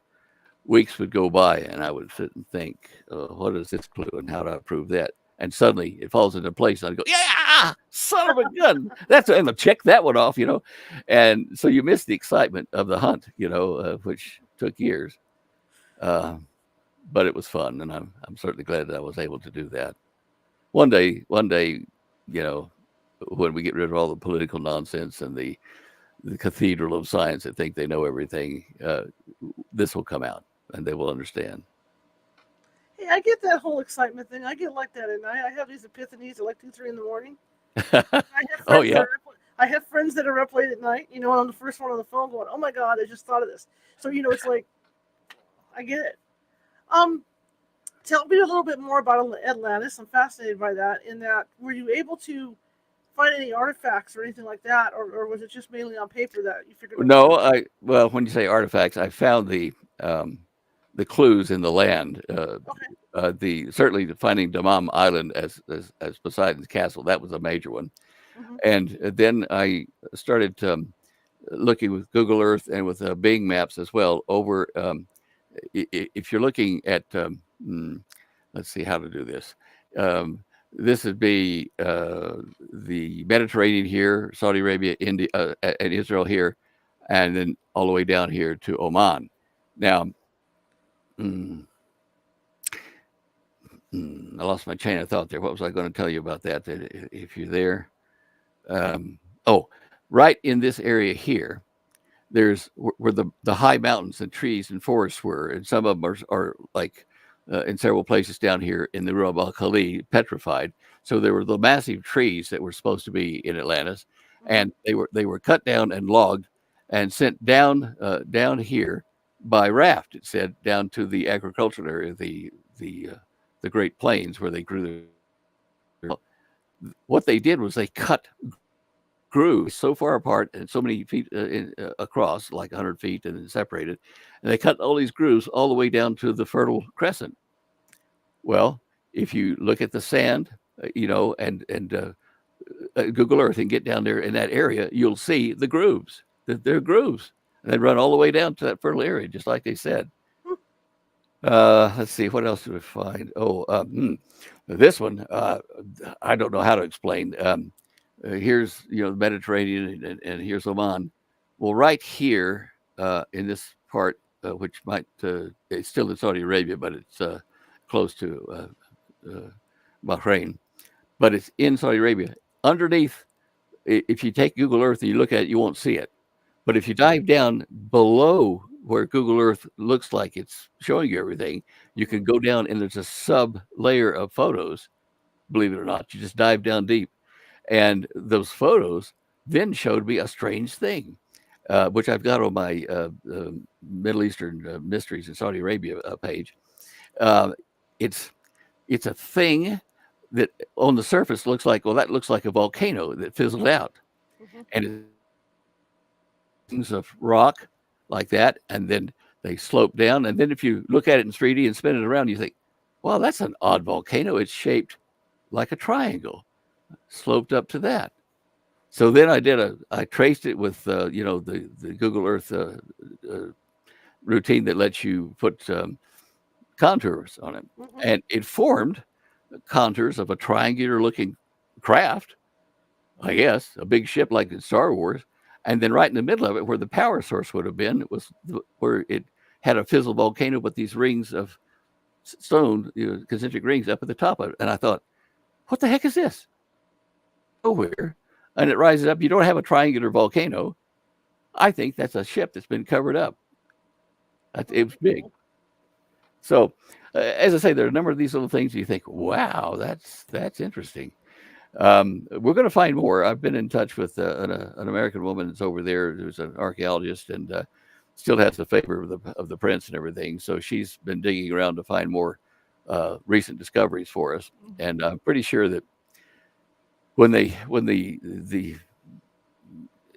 weeks would go by and I would sit and think, what is this clue and how do I prove that? And suddenly it falls into place. And I go, yeah, son of a gun. And I'll check that one off, And so you miss the excitement of the hunt, which took years. But it was fun. And I'm certainly glad that I was able to do that. One day, when we get rid of all the political nonsense and the cathedral of science that think they know everything, this will come out and they will understand. Hey, I get that whole excitement thing. I get like that at night. I have these epiphanies at like 2, 3 in the morning. I have friends that are up late at night, and I'm the first one on the phone going, oh my God, I just thought of this. So, it's like, I get it. Tell me a little bit more about Atlantis. I'm fascinated by that. In that, were you able to find any artifacts or anything like that, or was it just mainly on paper that you figured out? No, when you say artifacts, I found the clues in the land. Certainly finding Damam Island as Poseidon's castle, that was a major one. Mm-hmm. And then I started looking with Google Earth and with Bing Maps as well over. If you're looking at, let's see how to do this. This would be the Mediterranean here, Saudi Arabia, India, and Israel here, and then all the way down here to Oman. Now, I lost my chain of thought there. What was I going to tell you about that? If you're there, right in this area here, there's where the high mountains and trees and forests were, and some of them are like in several places down here in the Rub al Khali, petrified. So there were the massive trees that were supposed to be in Atlantis, and they were cut down and logged and sent down here by raft. It said down to the agricultural area, the Great Plains where they grew. What they did was they cut grooves so far apart and so many feet across, like 100 feet, and then separated. And they cut all these grooves all the way down to the Fertile Crescent. Well, if you look at the sand, and Google Earth and get down there in that area, you'll see the grooves. They're grooves. And they run all the way down to that fertile area, just like they said. Let's see, what else do we find? This one, I don't know how to explain. Here's the Mediterranean and here's Oman. Well, right here in this part, which it's still in Saudi Arabia, but it's close to Bahrain, but it's in Saudi Arabia. Underneath, if you take Google Earth and you look at it, you won't see it. But if you dive down below where Google Earth looks like it's showing you everything, you can go down and there's a sub layer of photos. Believe it or not, you just dive down deep, and those photos then showed me a strange thing, which I've got on my Middle Eastern mysteries in Saudi Arabia page. Uh, it's it's a thing that on the surface looks like, well, that looks like a volcano that fizzled out, Mhm. and it's of rock like that, and then they slope down, and then if you look at it in 3D and spin it around, you think, well, that's an odd volcano. It's shaped like a triangle, sloped up to that. So then I traced it with the Google Earth routine that lets you put contours on it, Mhm. and it formed contours of a triangular looking craft, I guess, a big ship like in Star Wars. And then right in the middle of it, where the power source would have been, it was where it had a fizzle volcano with these rings of stone, concentric rings up at the top of it. And I thought, what the heck is this? Nowhere. And it rises up. You don't have a triangular volcano. I think that's a ship that's been covered up. It was big. So, as I say, there are a number of these little things you think, wow, that's interesting. We're going to find more. I've been in touch with an American woman that's over there who's an archaeologist and still has the favor of the prince and everything. So she's been digging around to find more recent discoveries for us. And I'm pretty sure that when the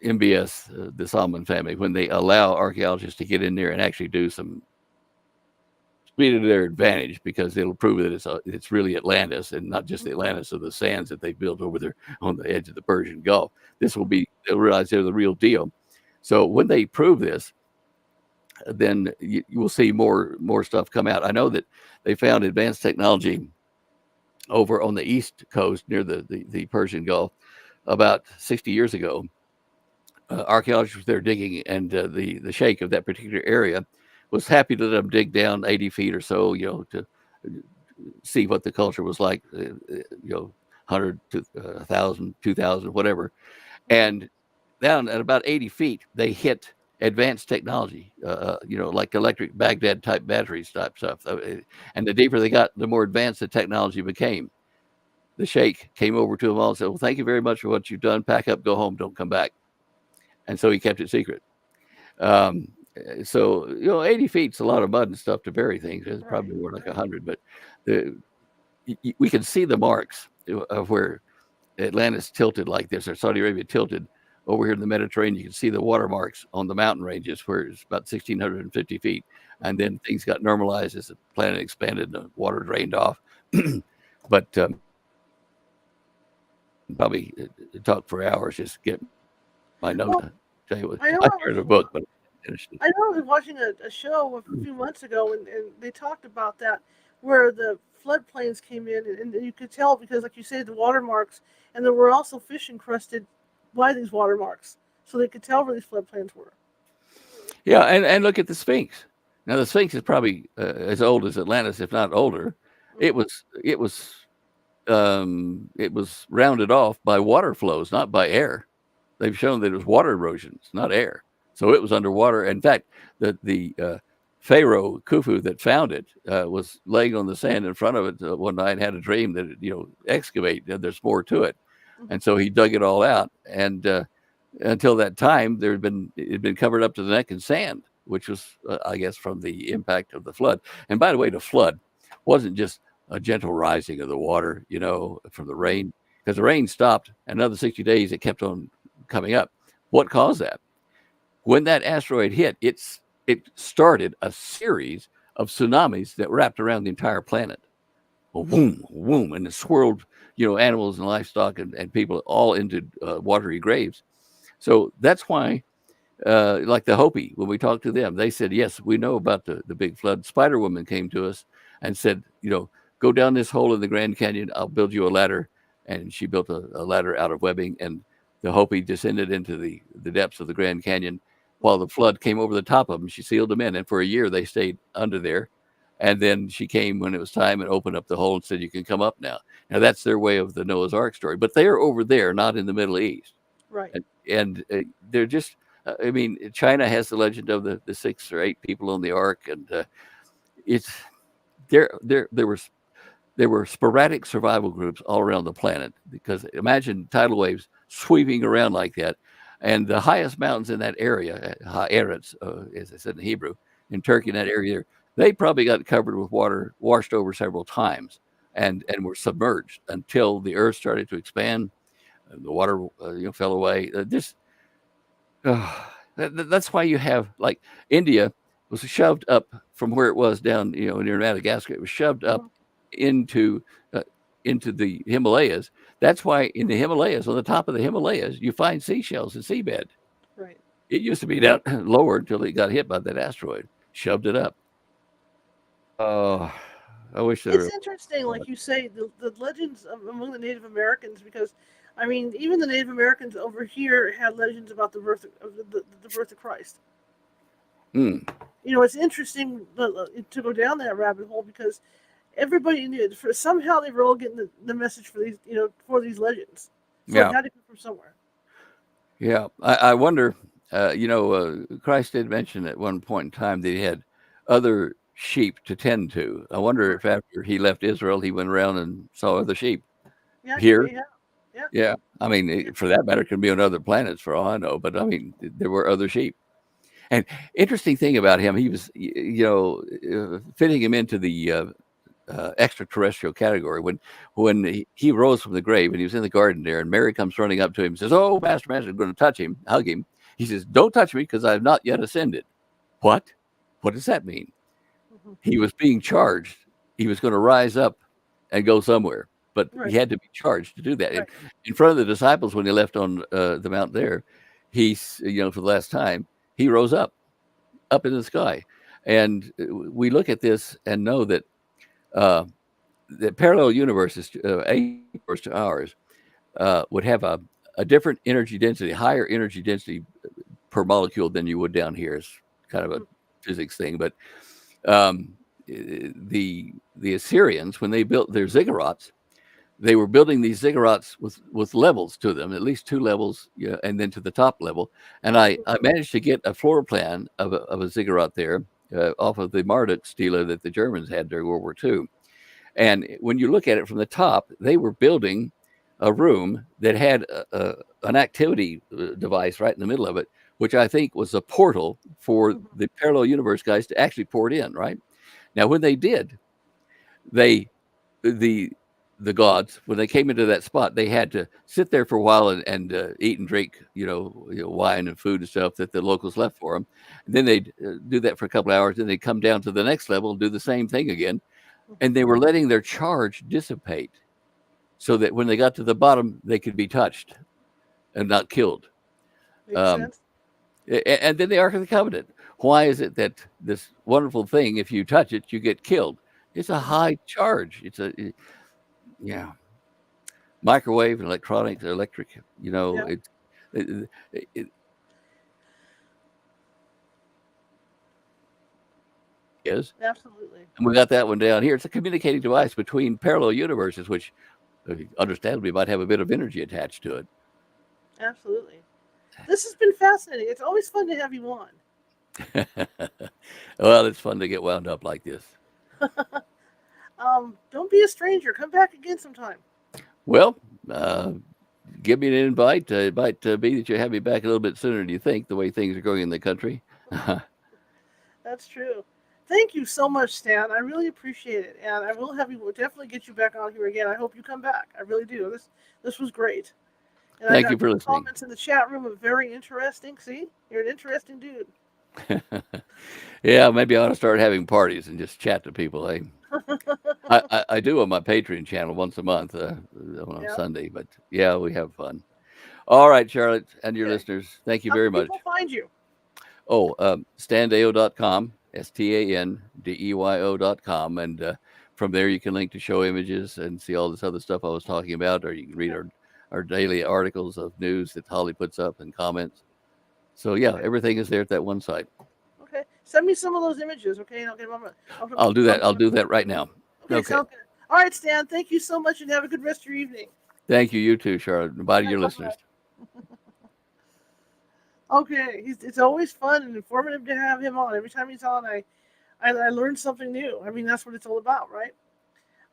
MBS, the Salman family, when they allow archaeologists to get in there and actually do some speed to their advantage, because it'll prove that it's really Atlantis and not just the Atlantis of the sands that they built over there on the edge of the Persian Gulf. They'll realize they're the real deal. So when they prove this, then you will see more stuff come out. I know that they found advanced technology over on the east coast near the Persian Gulf about 60 years ago. Archaeologists were there digging, and the sheikh of that particular area was happy to let them dig down 80 feet or so, to see what the culture was like, 100 to 1,000, 2,000, whatever. And down at about 80 feet, they hit advanced technology, like electric Baghdad type batteries type stuff. And the deeper they got, the more advanced the technology became. The sheikh came over to them all and said, well, thank you very much for what you've done. Pack up, go home, don't come back. And so he kept it secret. So 80 feet's a lot of mud and stuff to bury things. It's probably more like 100, but we can see the marks of where Atlantis tilted like this, or Saudi Arabia tilted over here in the Mediterranean. You can see the watermarks on the mountain ranges where it's about 1,650 feet. And then things got normalized as the planet expanded and the water drained off. But probably talk for hours, just get my note. Well, Tell you what, I I started a book, but I know I was watching a show a few months ago, and they talked about that, where the floodplains came in, and you could tell because, like you said, the watermarks, and there were also fish encrusted by these watermarks, so they could tell where these floodplains were. Yeah, and look at the Sphinx. Now the Sphinx is probably as old as Atlantis, if not older. It was rounded off by water flows, not by air. They've shown that it was water erosions, not air. So it was underwater. In fact, the Pharaoh Khufu that found it was laying on the sand in front of it one night and had a dream that excavate. There's more to it, and so he dug it all out. And until that time, it had been covered up to the neck in sand, which was, I guess, from the impact of the flood. And by the way, the flood wasn't just a gentle rising of the water, from the rain, because the rain stopped. Another 60 days, it kept on coming up. What caused that? When that asteroid hit, it started a series of tsunamis that wrapped around the entire planet. Boom, boom, and it swirled, animals and livestock and people all into watery graves. So that's why, like the Hopi, when we talked to them, they said, yes, we know about the big flood. Spider Woman came to us and said, go down this hole in the Grand Canyon. I'll build you a ladder. And she built a ladder out of webbing, and the Hopi descended into the depths of the Grand Canyon while the flood came over the top of them. She sealed them in, and for a year they stayed under there. And then she came when it was time and opened up the hole and said, you can come up now. Now that's their way of the Noah's Ark story, but they're over there, not in the Middle East. Right. And they're just I mean, China has the legend of the 6 or 8 people on the ark, and it's there were sporadic survival groups all around the planet, because imagine tidal waves sweeping around like that. And the highest mountains in that area, Haaretz, as I said in Hebrew, in Turkey, in that area, they probably got covered with water, washed over several times, and were submerged until the earth started to expand. The water, fell away. That's why you have, like, India was shoved up from where it was down, near Madagascar. It was shoved up into uh, into the Himalayas. That's why in the Himalayas, on the top of the Himalayas, you find seashells and seabed. Right. It used to be down lower until it got hit by that asteroid, shoved it up. Oh, I wish there. It's interesting, like you say, the legends among the Native Americans, because, I mean, even the Native Americans over here had legends about the birth of the birth of Christ. It's interesting to go down that rabbit hole, because everybody knew somehow they were all getting the message for these, for these legends. So it had to come from somewhere. Yeah, I wonder. Christ did mention at one point in time that he had other sheep to tend to. I wonder if after he left Israel, he went around and saw other sheep here. Yeah. I mean, for that matter, it can be on other planets for all I know. But I mean, there were other sheep. And interesting thing about him, he was, fitting him into the extraterrestrial category. When he rose from the grave and he was in the garden there, and Mary comes running up to him and says, "Oh, Master, I'm going to touch him, hug him." He says, "Don't touch me, because I have not yet ascended." What? What does that mean? He was being charged. He was going to rise up and go somewhere, but he had to be charged to do that. Right. In front of the disciples, when he left on the mount there, he's, for the last time, he rose up in the sky. And we look at this and know that the parallel universes, a universe to ours, would have a different energy density, higher energy density per molecule than you would down here. It's kind of a physics thing. But the Assyrians, when they built their ziggurats, they were building these ziggurats with levels to them, at least 2 levels, and then to the top level. And I managed to get a floor plan of a ziggurat there off of the Marduk stela that the Germans had during World War II. And when you look at it from the top, they were building a room that had an activity device right in the middle of it, which I think was a portal for the parallel universe guys to actually port in. Right now, when they did, the gods, when they came into that spot, they had to sit there for a while and eat and drink, wine and food and stuff that the locals left for them. And then they'd do that for a couple of hours. Then they'd come down to the next level and do the same thing again. And they were letting their charge dissipate so that when they got to the bottom, they could be touched and not killed. Makes sense. And then the Ark of the Covenant. Why is it that this wonderful thing, if you touch it, you get killed? It's a high charge. Microwave and electronics, electric, it is. Absolutely. And we got that one down here. It's a communicating device between parallel universes, which understandably might have a bit of energy attached to it. Absolutely. This has been fascinating. It's always fun to have you on. Well, it's fun to get wound up like this. Don't be a stranger. Come back again sometime. Well, give me an invite. It might be that you have me back a little bit sooner than you think, the way things are going in the country. That's true. Thank you so much, Stan. I really appreciate it, and I will definitely get you back on here again. I hope you come back. I really do. This was great. And Thank you for listening. Comments in the chat room are very interesting. See, you're an interesting dude. Yeah, maybe I ought to start having parties and just chat to people. I do on my Patreon channel once a month on Sunday, but yeah, we have fun. All right, Charlotte, and your listeners, thank you very much. How can people find you? Oh, standeyo.com, STANDEYO.com, and from there you can link to show images and see all this other stuff I was talking about, or you can read our daily articles of news that Holly puts up and comments. So yeah, everything is there at that one site. Okay, send me some of those images, okay? And I'll do that. I'll do that right now. Okay. Sounds good. All right, Stan. Thank you so much, and have a good rest of your evening. Thank you. You too, Charlotte. Bye to your listeners. Okay, it's always fun and informative to have him on. Every time he's on, I learn something new. I mean, that's what it's all about, right?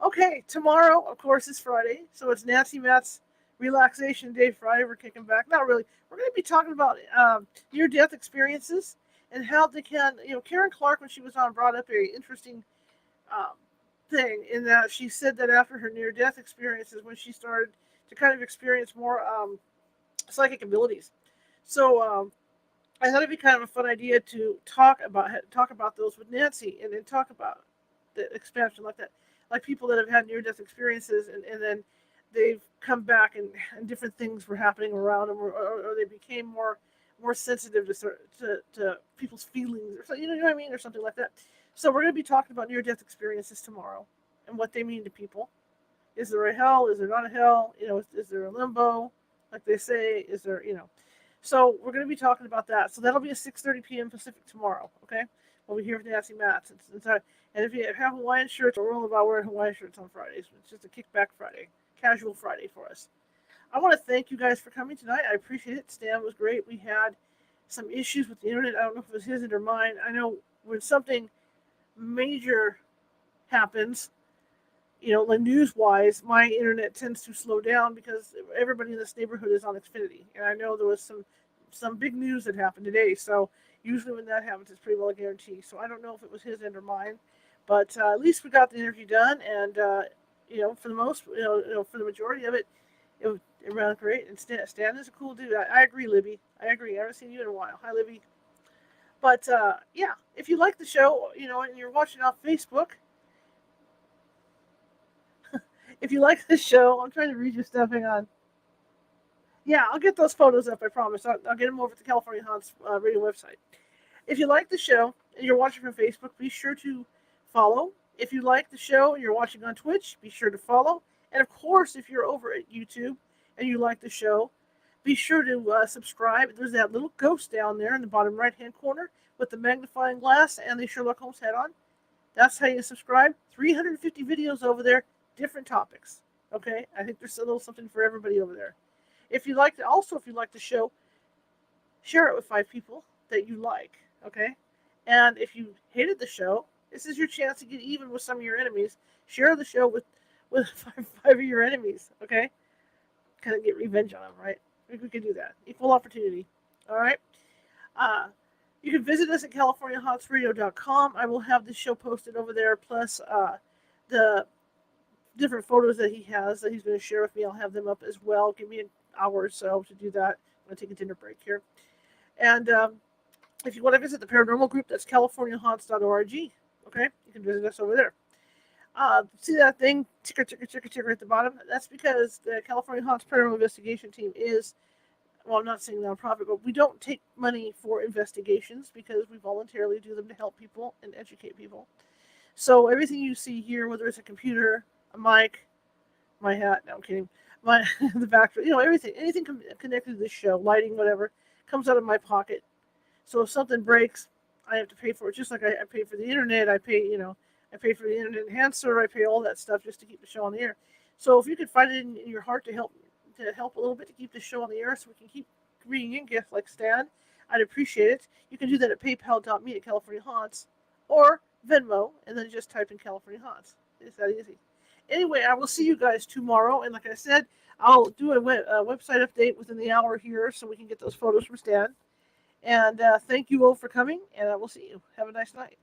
Okay, tomorrow, of course, is Friday, so it's Nancy Matt's relaxation day Friday. We're kicking back. Not really. We're going to be talking about near-death experiences and how they can, Karen Clark, when she was on, brought up a interesting um, thing in that she said that after her near-death experiences, when she started to kind of experience more psychic abilities. So I thought it'd be kind of a fun idea to talk about those with Nancy, and then talk about the expansion like that, like people that have had near-death experiences, and then they've come back, and different things were happening around them, or they became more sensitive to people's feelings, or something, you know what I mean, or something like that. So we're going to be talking about near-death experiences tomorrow and what they mean to people. Is there a hell? Is there not a hell? Is there a limbo, like they say? Is there? So we're going to be talking about that. So that'll be at 6:30 p.m. Pacific tomorrow. Okay, we'll be here with Nancy Matz. And if you have Hawaiian shirts, we're all about wearing Hawaiian shirts on Fridays. It's just a kickback Friday, casual Friday for us. I want to thank you guys for coming tonight. I appreciate it. Stan was great. We had some issues with the internet. I don't know if it was his or mine. I know when something major happens, like news-wise, my internet tends to slow down because everybody in this neighborhood is on Xfinity, and I know there was some big news that happened today. So usually when that happens, it's pretty well a guarantee. So I don't know if it was his end or mine, but at least we got the interview done, and for the majority of it, it ran great. And Stan is a cool dude. I agree, Libby. I agree. I haven't seen you in a while. Hi, Libby. But yeah, if you like the show, and you're watching off Facebook. If you like this show, I'm trying to read your stuff. Hang on. Yeah, I'll get those photos up, I promise. I'll get them over to the California Haunts radio website. If you like the show and you're watching from Facebook, be sure to follow. If you like the show and you're watching on Twitch, be sure to follow. And of course, if you're over at YouTube and you like the show, be sure to subscribe. There's that little ghost down there in the bottom right-hand corner with the magnifying glass and the Sherlock Holmes hat on. That's how you subscribe. 350 videos over there, different topics. Okay, I think there's a little something for everybody over there. If you like the show, share it with 5 people that you like. Okay, and if you hated the show, this is your chance to get even with some of your enemies. Share the show with five of your enemies. Okay, kind of get revenge on them, right? I think we could do that. Equal opportunity. All right. You can visit us at CaliforniaHauntsRadio.com. I will have this show posted over there, plus the different photos that he has that he's going to share with me. I'll have them up as well. Give me an hour or so to do that. I'm going to take a dinner break here. And if you want to visit the paranormal group, that's CaliforniaHaunts.org. Okay, you can visit us over there. See that thing, ticker at the bottom? That's because the California Haunts Paranormal Investigation Team is, well, I'm not saying nonprofit, but we don't take money for investigations because we voluntarily do them to help people and educate people. So everything you see here, whether it's a computer, a mic, my hat, no, I'm kidding, the back, anything connected to this show, lighting, whatever, comes out of my pocket. So if something breaks, I have to pay for it. Just like I pay for the internet, I pay for the internet enhancer, I pay all that stuff just to keep the show on the air. So if you could find it in your heart to help a little bit to keep the show on the air so we can keep bringing in guests like Stan, I'd appreciate it. You can do that at paypal.me at California Haunts or Venmo, and then just type in California Haunts. It's that easy. Anyway, I will see you guys tomorrow, and like I said, I'll do a website update within the hour here so we can get those photos from Stan. And thank you all for coming, and I will see you. Have a nice night.